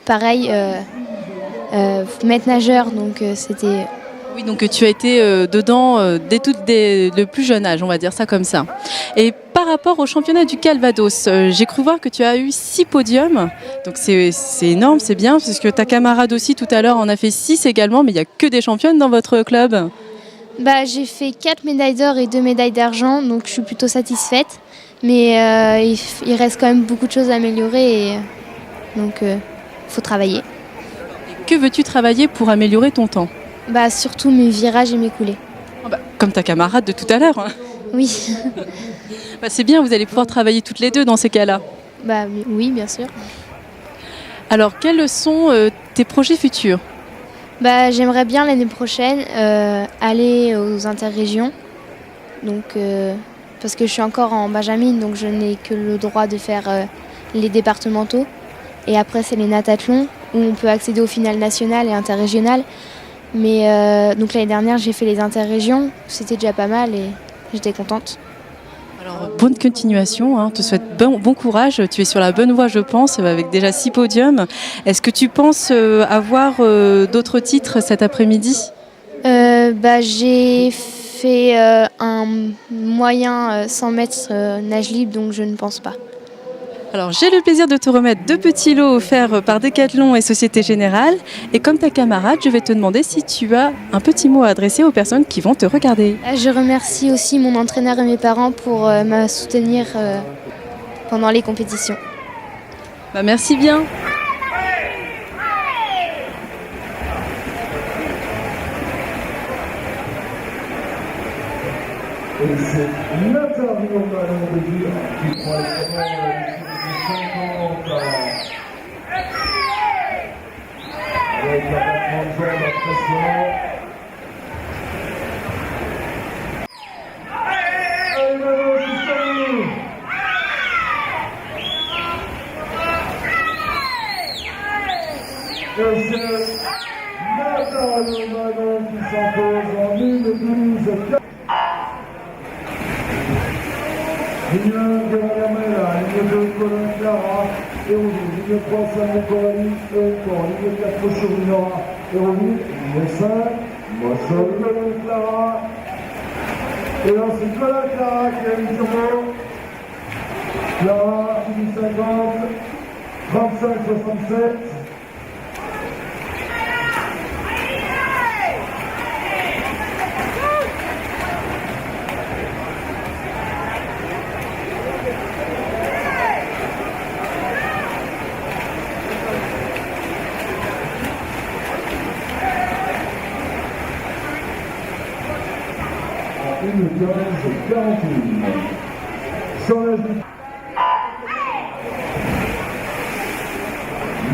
[SPEAKER 10] pareil, maître nageur, donc c'était...
[SPEAKER 2] Oui, donc tu as été dedans dès le plus jeune âge, on va dire ça comme ça. Et par rapport au championnat du Calvados, j'ai cru voir que tu as eu 6 podiums. Donc c'est énorme, c'est bien, parce que ta camarade aussi tout à l'heure en a fait 6 également, mais il n'y a que des championnes dans votre club.
[SPEAKER 10] J'ai fait 4 médailles d'or et 2 médailles d'argent, donc je suis plutôt satisfaite. Mais il reste quand même beaucoup de choses à améliorer, et donc il faut travailler.
[SPEAKER 2] Et que veux-tu travailler pour améliorer ton temps?
[SPEAKER 10] Surtout mes virages et mes coulées.
[SPEAKER 2] Comme ta camarade de tout à l'heure.
[SPEAKER 10] Oui.
[SPEAKER 2] C'est bien, vous allez pouvoir travailler toutes les deux dans ces cas-là.
[SPEAKER 10] Oui, bien sûr.
[SPEAKER 2] Alors, quels sont tes projets futurs?
[SPEAKER 10] J'aimerais bien l'année prochaine aller aux interrégions. Donc, parce que je suis encore en Benjamin, donc je n'ai que le droit de faire les départementaux. Et après, c'est les natathlons, où on peut accéder aux finales nationales et interrégionales. Mais donc l'année dernière, j'ai fait les interrégions. C'était déjà pas mal et j'étais contente.
[SPEAKER 2] Alors, bonne continuation, hein. Je te souhaite bon courage. Tu es sur la bonne voie, je pense, avec déjà 6 podiums. Est-ce que tu penses avoir d'autres titres cet après-midi?
[SPEAKER 10] J'ai fait un moyen 100 mètres nage libre, donc je ne pense pas.
[SPEAKER 2] Alors, j'ai le plaisir de te remettre 2 petits lots offerts par Decathlon et Société Générale. Et comme ta camarade, je vais te demander si tu as un petit mot à adresser aux personnes qui vont te regarder.
[SPEAKER 10] Je remercie aussi mon entraîneur et mes parents pour me soutenir pendant les compétitions.
[SPEAKER 2] Merci bien.
[SPEAKER 1] Et c'est Nathalie O'Malley de Dire qui prend les commandes. avec l'abattement de jambes impressionnant. Allez, Manon, jusqu'à nous. Et c'est Nathalie Manon qui s'impose en 1:12. Ligne 1, Guerra ligne 2, Colin Clara, Héroville, ligne 3, Samuel Corelli, Héron, ligne 4, Mochon-Minora, Héroville, ligne 5, Mochon, Colin Clara, et ensuite Colin Clara qui a une turbo, Clara, ligne 50, 25-67, une 15-41. Sans la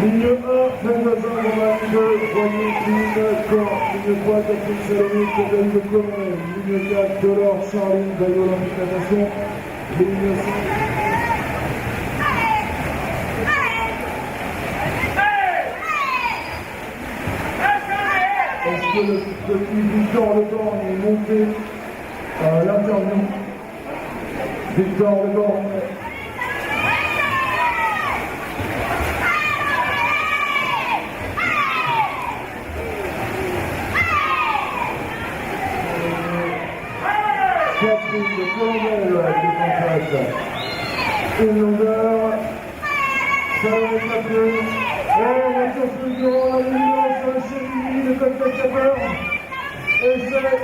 [SPEAKER 1] ligne 1, Fendazin, Romain 2, Royer, ligne Corps, ligne 3, Catherine Salomé, Cédric de Commet, ligne 4, Delors, Charline, Bayo, Olympique Natation, ligne 5. Est-ce que le petit Victor Leborgne est monté à l'interview? Victor Leborgne. Catherine de Colonel qui est en face. Une longueur. Ça va être la plus. Oh, voiture fulgurant, la lumière sur le chéri, le spectateur. Et c'est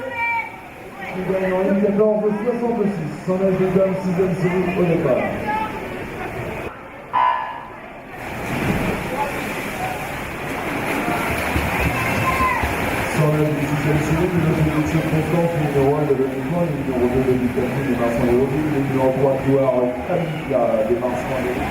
[SPEAKER 1] qui gagne en ligne 14 66. Son âge de dame, 6e série au départ. Son âge de 6e série, numéro de circonstance, numéro 1 de l'événement, numéro 2 de Lucas des Marsan et Rodin, numéro 3 Touard Amika des Marsan et Rodin.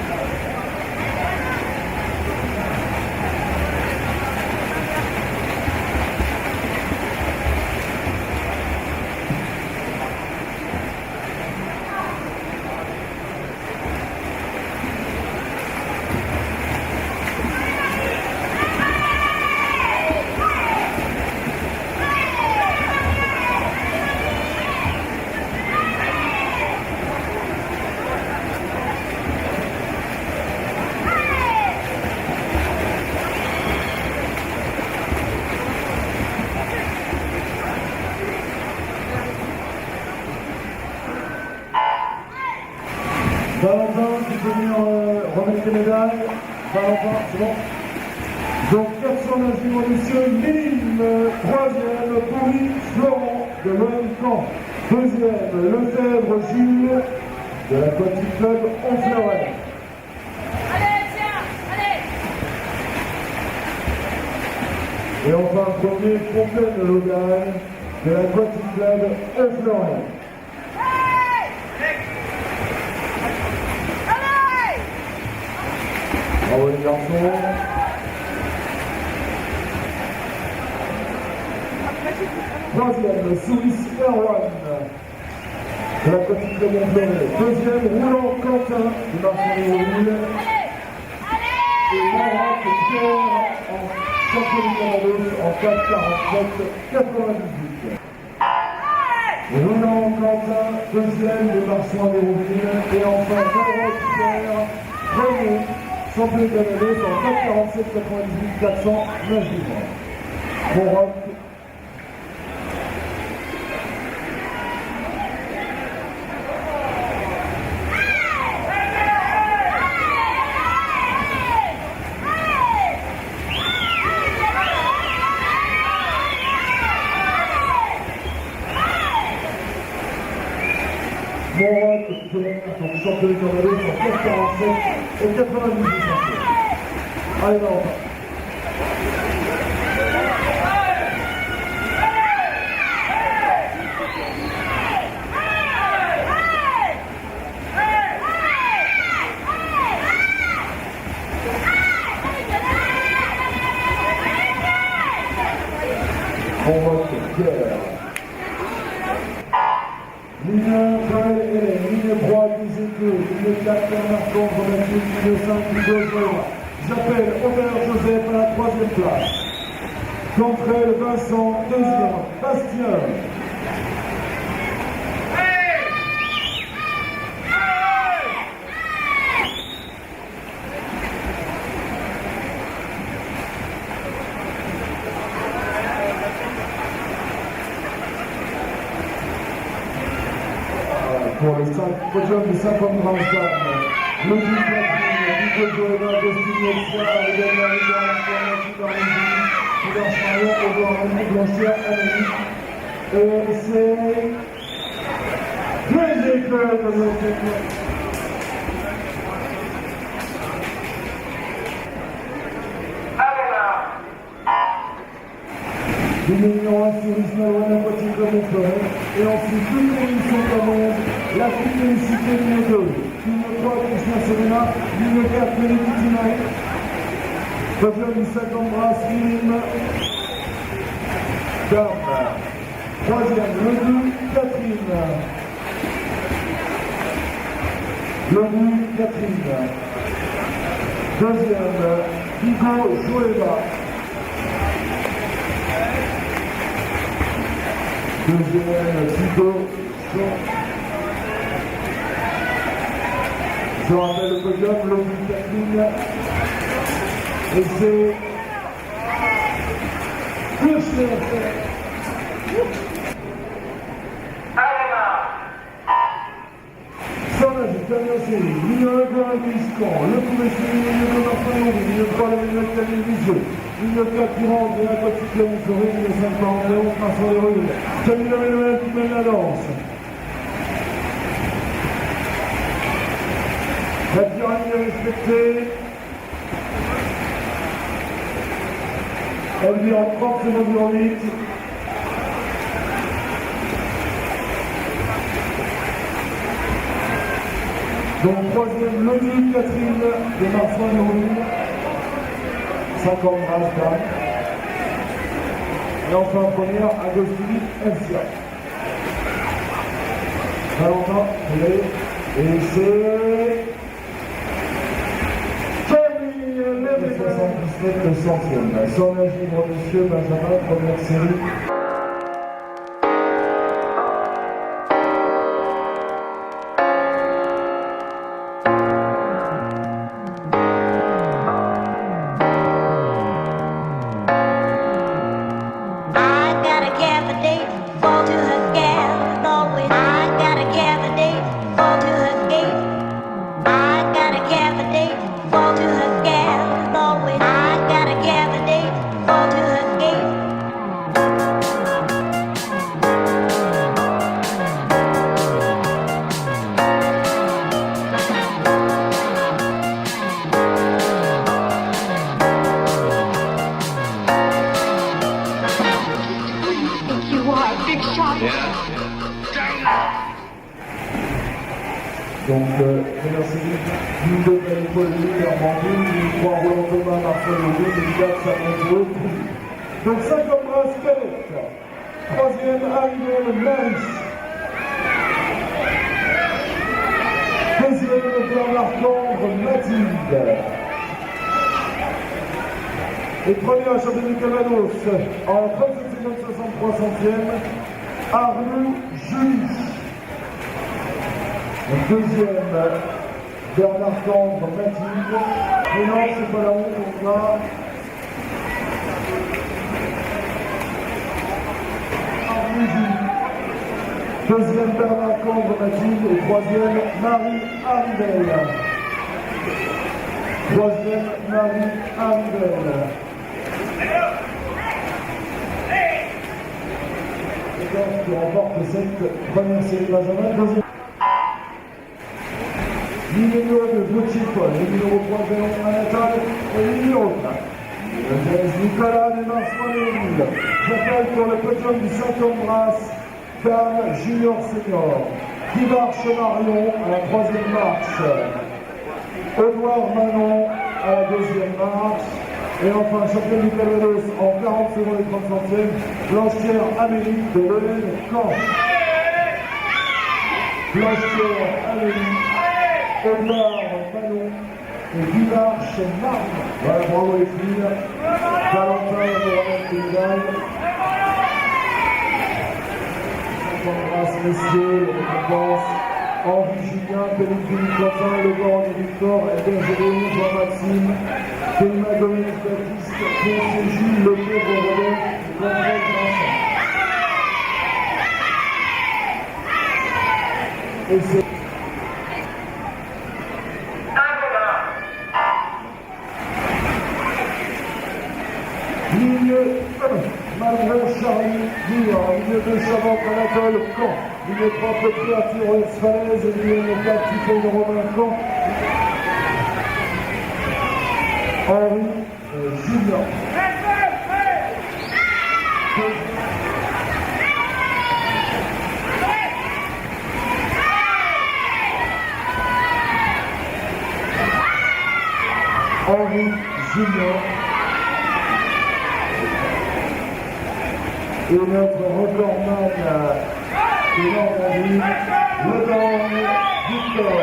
[SPEAKER 1] Valentin qui peut venir remettre les médailles. Valentin, c'est bon. Donc 409 livres messieurs, Mime, 3e, Pauline Florent de l'OM-Camp. 2e, Lefebvre Jules de l'Aquatic Club Honfleuret. Et enfin, premier, Fontaine Logan de l'Aquatic Club Honfleuret. Bravo les garçons. Troisième, Souris Erwan de l'Aquatic Club Honfleuret. Deuxième, Roulant Quentin du Marsan-les-Ville. Et Laurent Pierre en championnat en 4,47,98. Roulant Quentin, deuxième de Marsan-les-Ville. Et enfin, Laurent Pierre, premier. Champion canadien en 4,47,98, 409 livres. Bon rock. Morat, donc champion du Canada sur 4,47 et 98 centimes. Allez, là, on va. convoque Pierre. Ligne 1, ligne 3, Guizéco, ligne 4, Bernard Contre, ligne 5, Hugo. J'appelle Aubert Joseph à la 3e place. Cantrel Vincent, 2e. Bastien. Pour le podium du 50 grands dames, le but Nico Joël, Agostine Elsa, Également Arnaud Darnesi, Hubert Chariot, Edouard René Blanchard, Amélie. Et c'est les éclairs de notre équipe. Les numéros 1 sur Ismaël Wana Poitiers de Montferrand. Et ensuite, deux émissions commandes. La félicité ligne 2. Ligne 3, Christian Serena. Ligne 4, Mélanie Tinaï. Podium du 50 Brasse, Lim. Dame. 3e, le but, Catherine. Le but, Catherine. 2e, Hugo Joëva. Deuxième, Thibaut. Je rappelle le podium, l'homme du Catherine. Et c'est le chef. Sans la dernière série, ligne 1, Goran Biscan, le coup d'essai, ligne 2, Martin Henry, ligne 3, la ligne 4, Camille Visueux, ligne 4, Durand, de l'Aquatique Léon Fleury, ligne 5, Marantéon, Vincent Desrues, Camille Emmanuel qui mène la danse. La pyramide est respectée. Elle vit en 30 secondes sur 8. Donc, troisième, Loni Catherine de Marsan Héroïne. 50 grâce dame. Et enfin, première, Agostini Elsia. Valentin, et c'est Camille Lévesque. 77, le centième. Son âge libre, monsieur Benjamin, première série. Donc, merci. Ligne 2, Paul Louis, Normandie, ligne 3, Roland Thomas, Marcel Louis, ligne 4, Saint-Antoine, donc 50 brasses, Québec. Troisième, arrivée, Maris. Deuxième, Bernard Tendre, Mathilde. Et première, champion du Calvados, en 37 secondes 63 centièmes, Arnaud Julie. Deuxième, Bernard Tendre, Mathilde. Mais non, c'est pas la honte, on a Arnaud Julie. Deuxième, Bernard Tendre, Mathilde. Et troisième, Marie Arrivel. Troisième, Marie Arrivel. Qui remporte cette première série Benjamin. Deuxième. Numéro 2, Gauthier Paul, numéro 3, Véron Anatal, et numéro 4. Nicolas Desmars-Monéville. J'appelle pour le podium du 50 Brasse, Dame Junior Senior. Qui marche Marion à la 3e marche. Edouard Manon à la 2e marche. Et enfin, championne du Calvados en 40 secondes et 30 centièmes, Blanchière Amélie de l'EN Caen. Blanchière Amélie, Omar Manon et Vivarche Marne. Voilà, bravo les filles. Valentin de remettre les médailles. Grâce messieurs, les récompenses. Henri Julien, Pénélope Quentin, Le Borne, Victor, Edgar Gédéon, Jean-Maxime, Thelma Dominique Baptiste, Pierre Jules, Le Pauvre Robert, Jean-Paul Vincent. Et c'est ligne 1, Malgré Charlie Dur, ligne 2, Chavant, Anatole, Caen. Ligne 3, Petit Arthur, Falaise, ligne 4, Tifon, Romain, Caen. Henri Julien. Henri Julien. Et notre recordman de Normandie, Le Borne, Victor.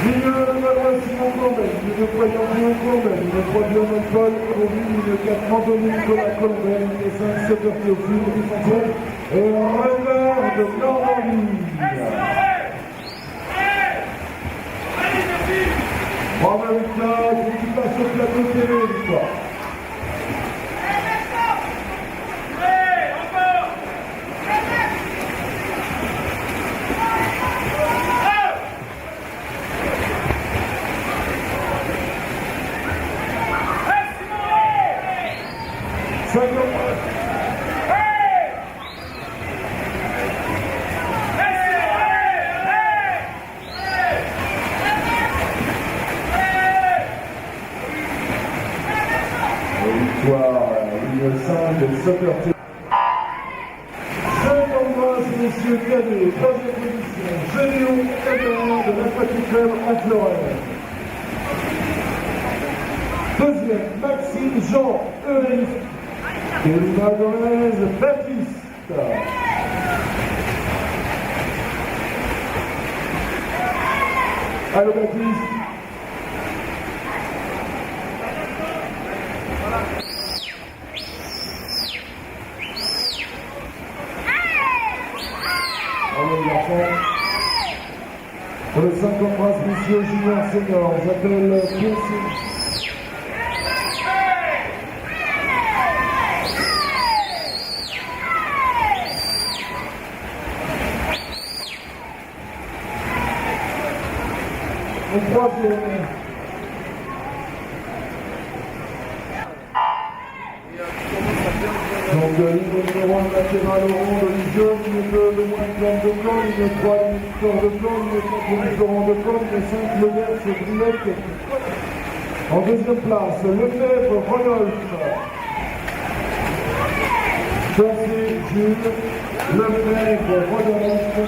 [SPEAKER 1] Ligne 1, Simon Combel, ligne 3, Jean-Pierre Combel, ligne 3, Lionel Paul, ligne 4, Anthony Nicolas Combel, ligne 5, Sœur Théophile, Vicente, et revers de Normandie. Bravo Victor, qui passe au plateau télé, Victor. Ligne 5 de Soccer Team. 50 messieurs cadets, 3e position, Gédéon Cameron de l'Aquatic Club en Florette. 2e, Maxime Jean Eurif de Lima Gomez Baptiste. Allô Baptiste. Pour le 53 messieurs junior senior, j'appelle Piercy. Le 3e. Donc ligne numéro 1, latéral au rond de Ligion, ligne 2, le moins plan de Caen, ligne 3, Victor de Caen, ligne 4, Florent de Caen, ligne 5, Levers et Brillette. En 2e place, Lefebvre, Rodolphe. Foncé, Jules, Lefebvre, Rodolphe.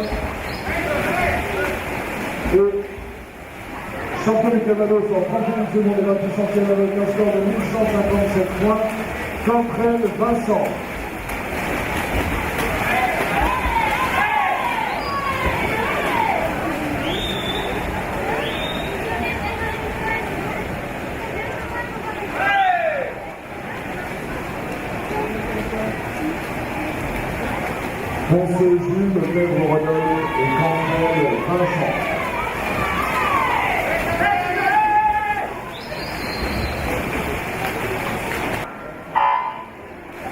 [SPEAKER 1] Et champion du Calvados en 31 secondes et 28 centièmes avec un score de 1157 points. Cantrel Vincent. Foncé Jules, Lefebvre Rodolphe et Cantrel Vincent.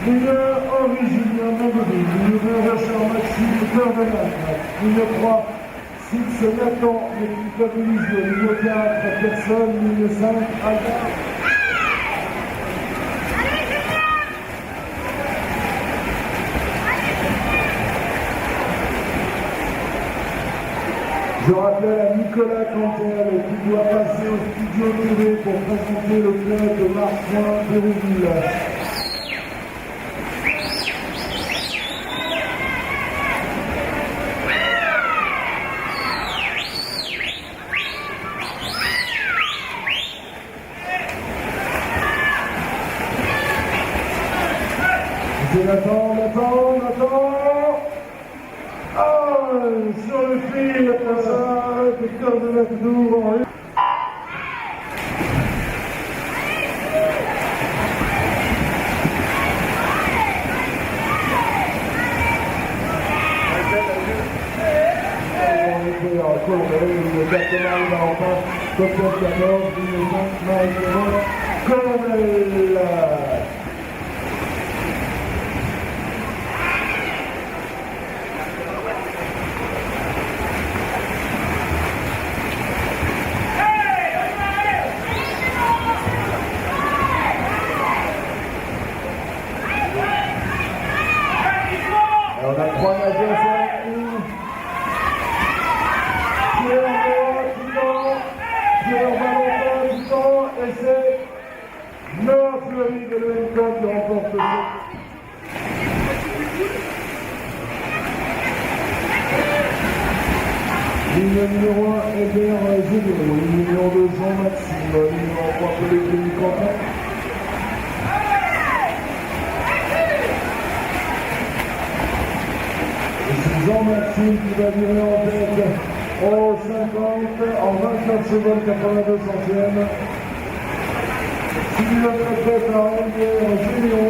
[SPEAKER 1] Ligne 1, Henri Julien Mondeville, ligne 2, Richard Maxime Cœur-de-Main, ligne 3, Six Nathan, ligne 4, Elisio, ligne 4, Personne, ligne 5, Albert. Je rappelle à Nicolas Cantel qui doit passer au studio TV pour présenter le club de Marseille Pérouville. C'est Nathan. Ah, sur le fil, après ça, Victor de Latour en on a 3 nageurs sur la ligne. Pierre Valentin du temps, et c'est Nord Fleury de l'EMK qui remporte le jeu. Ligne numéro 1, Hébert Gédéo. Ligne numéro 2, Jean-Maxime. Ligne numéro 3, Pellegrini Quentin. Jean-Maxime qui va virer en tête au 50 en 24 secondes 82 centièmes. Suivi de notre tête à Hébert Gédéo.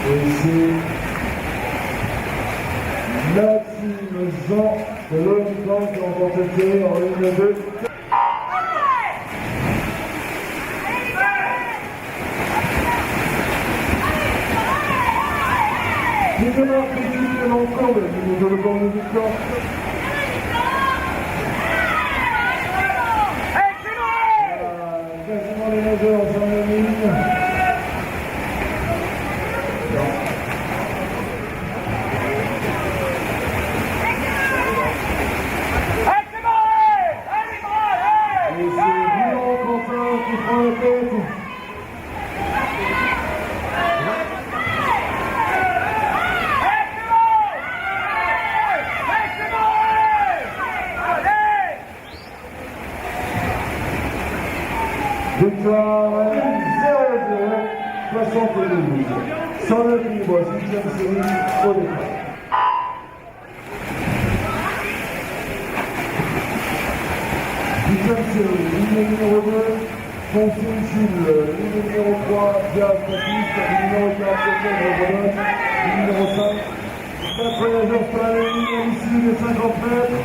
[SPEAKER 1] Et c'est Maxime Jean de l'ONU qui remporte cette série en ligne 2. Nicolas Petit de l'ensemble, de le corps de victoire. Quasiment les nageurs sur la ligne. Victoire 0-0, 72. Sans le libre, 6e série au départ. Ligne numéro 2, Fontaine Jules. Ligne numéro 3, Diaz Baptiste. Ligne numéro 4, Redonne. Ligne numéro 5, 4 voyageurs sur la ligne, ici les 50 mètres.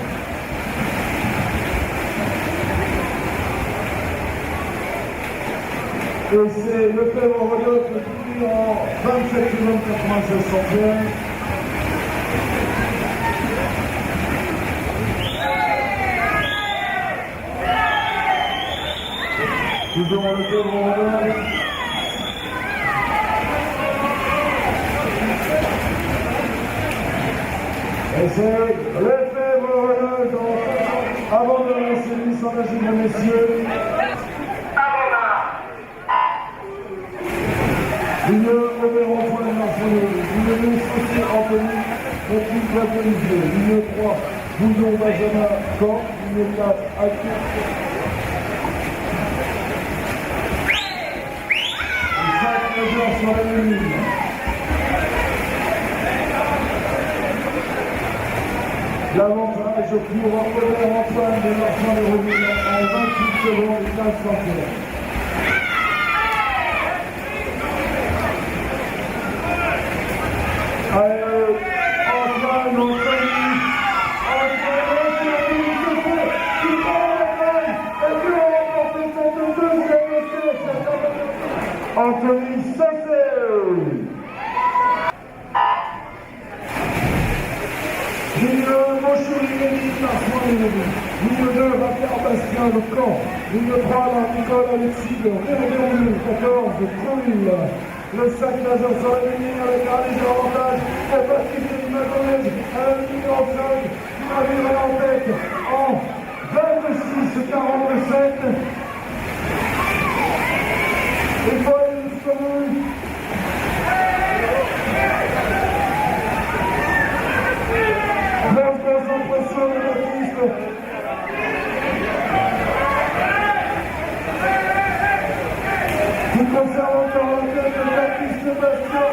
[SPEAKER 1] Et c'est Lefebvre Rodolphe qui finit en 27 secondes 96 centièmes. Toujours Lefebvre Rodolphe. Et c'est Lefebvre Rodolphe avant de lancer le 800 nageurs, messieurs. Ligne Oberon pour les Marseillais. Ligne 2, Saucier Anthony, Patrick Vapolisier. Ligne 3, Bouillon Benjamin Caen. Ligne 4, Aki. Les 5 nageurs sur la même ligne. L'avantage pour Antoine de Marchand de Reville en 28 secondes et 15 centièmes. Allez, Antoine, Anthony Saucet. Ligne 1, Montchoury, ligne 2, Raphaël Bastien de Caen. Ligne 3, Nicole Alexis de Réveillon, 14 de Trouville. Le 5 nageurs sur la ligne avec un léger avantage pour Patrick Magonège à la ligne numéro 5 qui va virer en tête en 26-47. Il faut aller jusqu'au bout.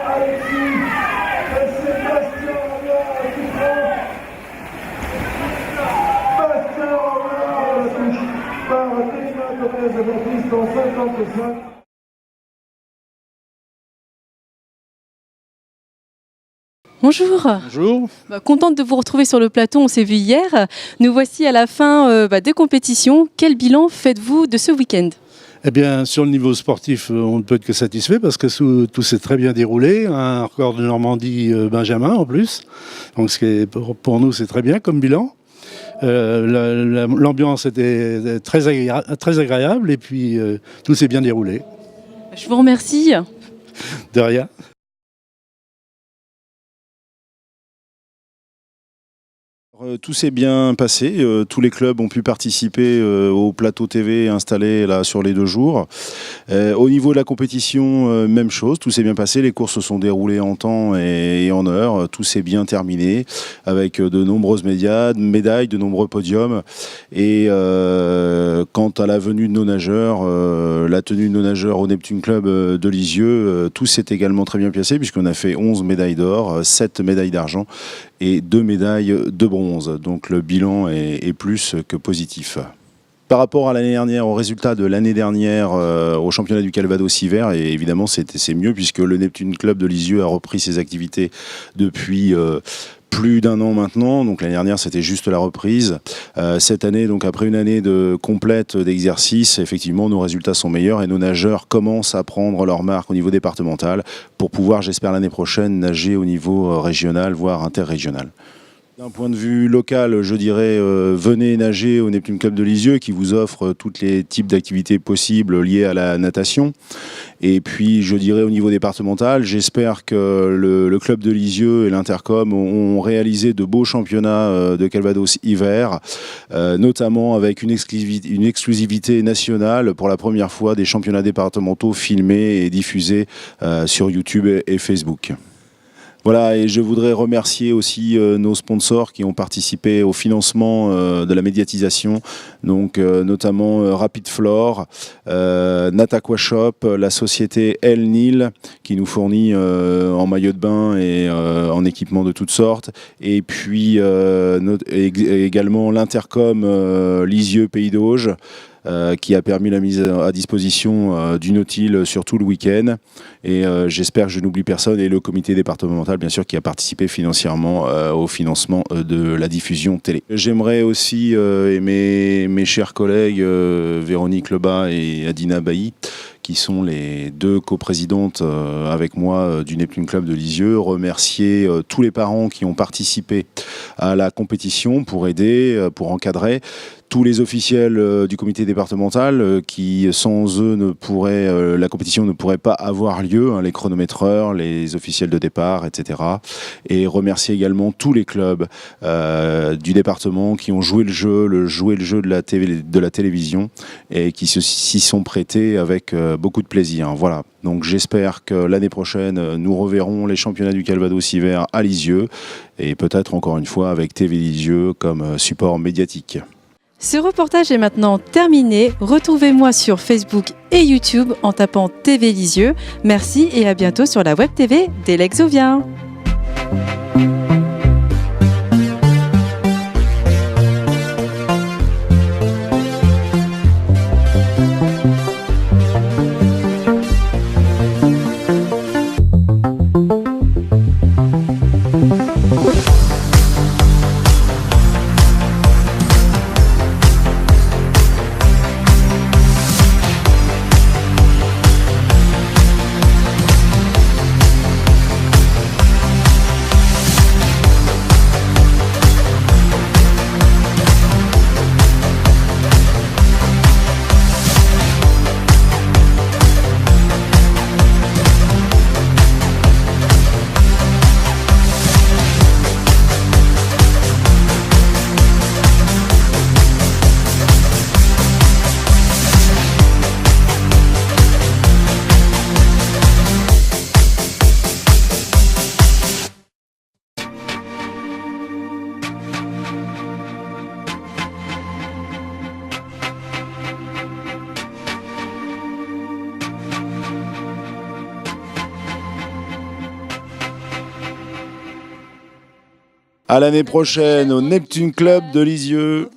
[SPEAKER 1] Alexis, et c'est Bastien Rollard qui prend. Bastien Rollard la touche par Théma Lopez-Baptiste en 55.
[SPEAKER 2] Bonjour.
[SPEAKER 11] Bonjour.
[SPEAKER 2] Contente de vous retrouver sur le plateau, on s'est vu hier. Nous voici à la fin des compétitions. Quel bilan faites-vous de ce week-end ?
[SPEAKER 11] Eh bien, sur le niveau sportif, on ne peut être que satisfait parce que tout s'est très bien déroulé. Un record de Normandie Benjamin en plus. Donc, ce qui est, pour nous, c'est très bien comme bilan. L'ambiance était très agréable et puis tout s'est bien déroulé.
[SPEAKER 2] Je vous remercie.
[SPEAKER 11] De rien.
[SPEAKER 12] Tout s'est bien passé, tous les clubs ont pu participer au plateau TV installé là sur les 2 jours. Au niveau de la compétition, même chose, tout s'est bien passé, les courses se sont déroulées en temps et en heure, tout s'est bien terminé avec de nombreuses médailles, de nombreux podiums. Et quant à la venue de nos nageurs, la tenue de nos nageurs au Neptune Club de Lisieux, tout s'est également très bien passé puisqu'on a fait 11 médailles d'or, 7 médailles d'argent et 2 médailles de bronze. Donc le bilan est plus que positif. Par rapport à l'année dernière, au résultat de l'année dernière au championnat du Calvados hiver, et évidemment c'est mieux puisque le Neptune Club de Lisieux a repris ses activités depuis plus d'1 an maintenant. Donc l'année dernière c'était juste la reprise. Cette année, donc après une année complète d'exercice, effectivement nos résultats sont meilleurs et nos nageurs commencent à prendre leur marque au niveau départemental pour pouvoir, j'espère l'année prochaine, nager au niveau régional, voire interrégional. D'un point de vue local, je dirais, venez nager au Neptune Club de Lisieux qui vous offre tous les types d'activités possibles liées à la natation. Et puis, je dirais au niveau départemental, j'espère que le club de Lisieux et l'Intercom ont réalisé de beaux championnats de Calvados hiver, notamment avec une exclusivité nationale pour la première fois des championnats départementaux filmés et diffusés sur YouTube et Facebook. Voilà, et je voudrais remercier aussi nos sponsors qui ont participé au financement de la médiatisation, donc notamment Rapid Flore, Nataqua Shop, la société El Nil qui nous fournit en maillot de bain et en équipement de toutes sortes, et puis également l'Intercom Lisieux Pays d'Auge, qui a permis la mise à disposition du Nautil sur tout le week-end. Et j'espère que je n'oublie personne. Et le comité départemental, bien sûr, qui a participé financièrement au financement de la diffusion télé. J'aimerais aussi, et mes chers collègues Véronique Lebas et Adina Bailly, qui sont les 2 coprésidentes avec moi du Neptune Club de Lisieux, remercier tous les parents qui ont participé à la compétition pour aider, pour encadrer, tous les officiels du comité départemental qui, sans eux, la compétition ne pourrait pas avoir lieu, hein, les chronométreurs, les officiels de départ, etc. Et remercier également tous les clubs du département qui ont joué le jeu de la télévision et qui s'y sont prêtés avec beaucoup de plaisir. Voilà. Donc j'espère que l'année prochaine, nous reverrons les championnats du Calvados hiver à Lisieux et peut-être encore une fois avec TV Lisieux comme support médiatique.
[SPEAKER 2] Ce reportage est maintenant terminé. Retrouvez-moi sur Facebook et YouTube en tapant TV Lisieux. Merci et à bientôt sur la web TV des Lexoviens.
[SPEAKER 12] À l'année prochaine au Neptune Club de Lisieux.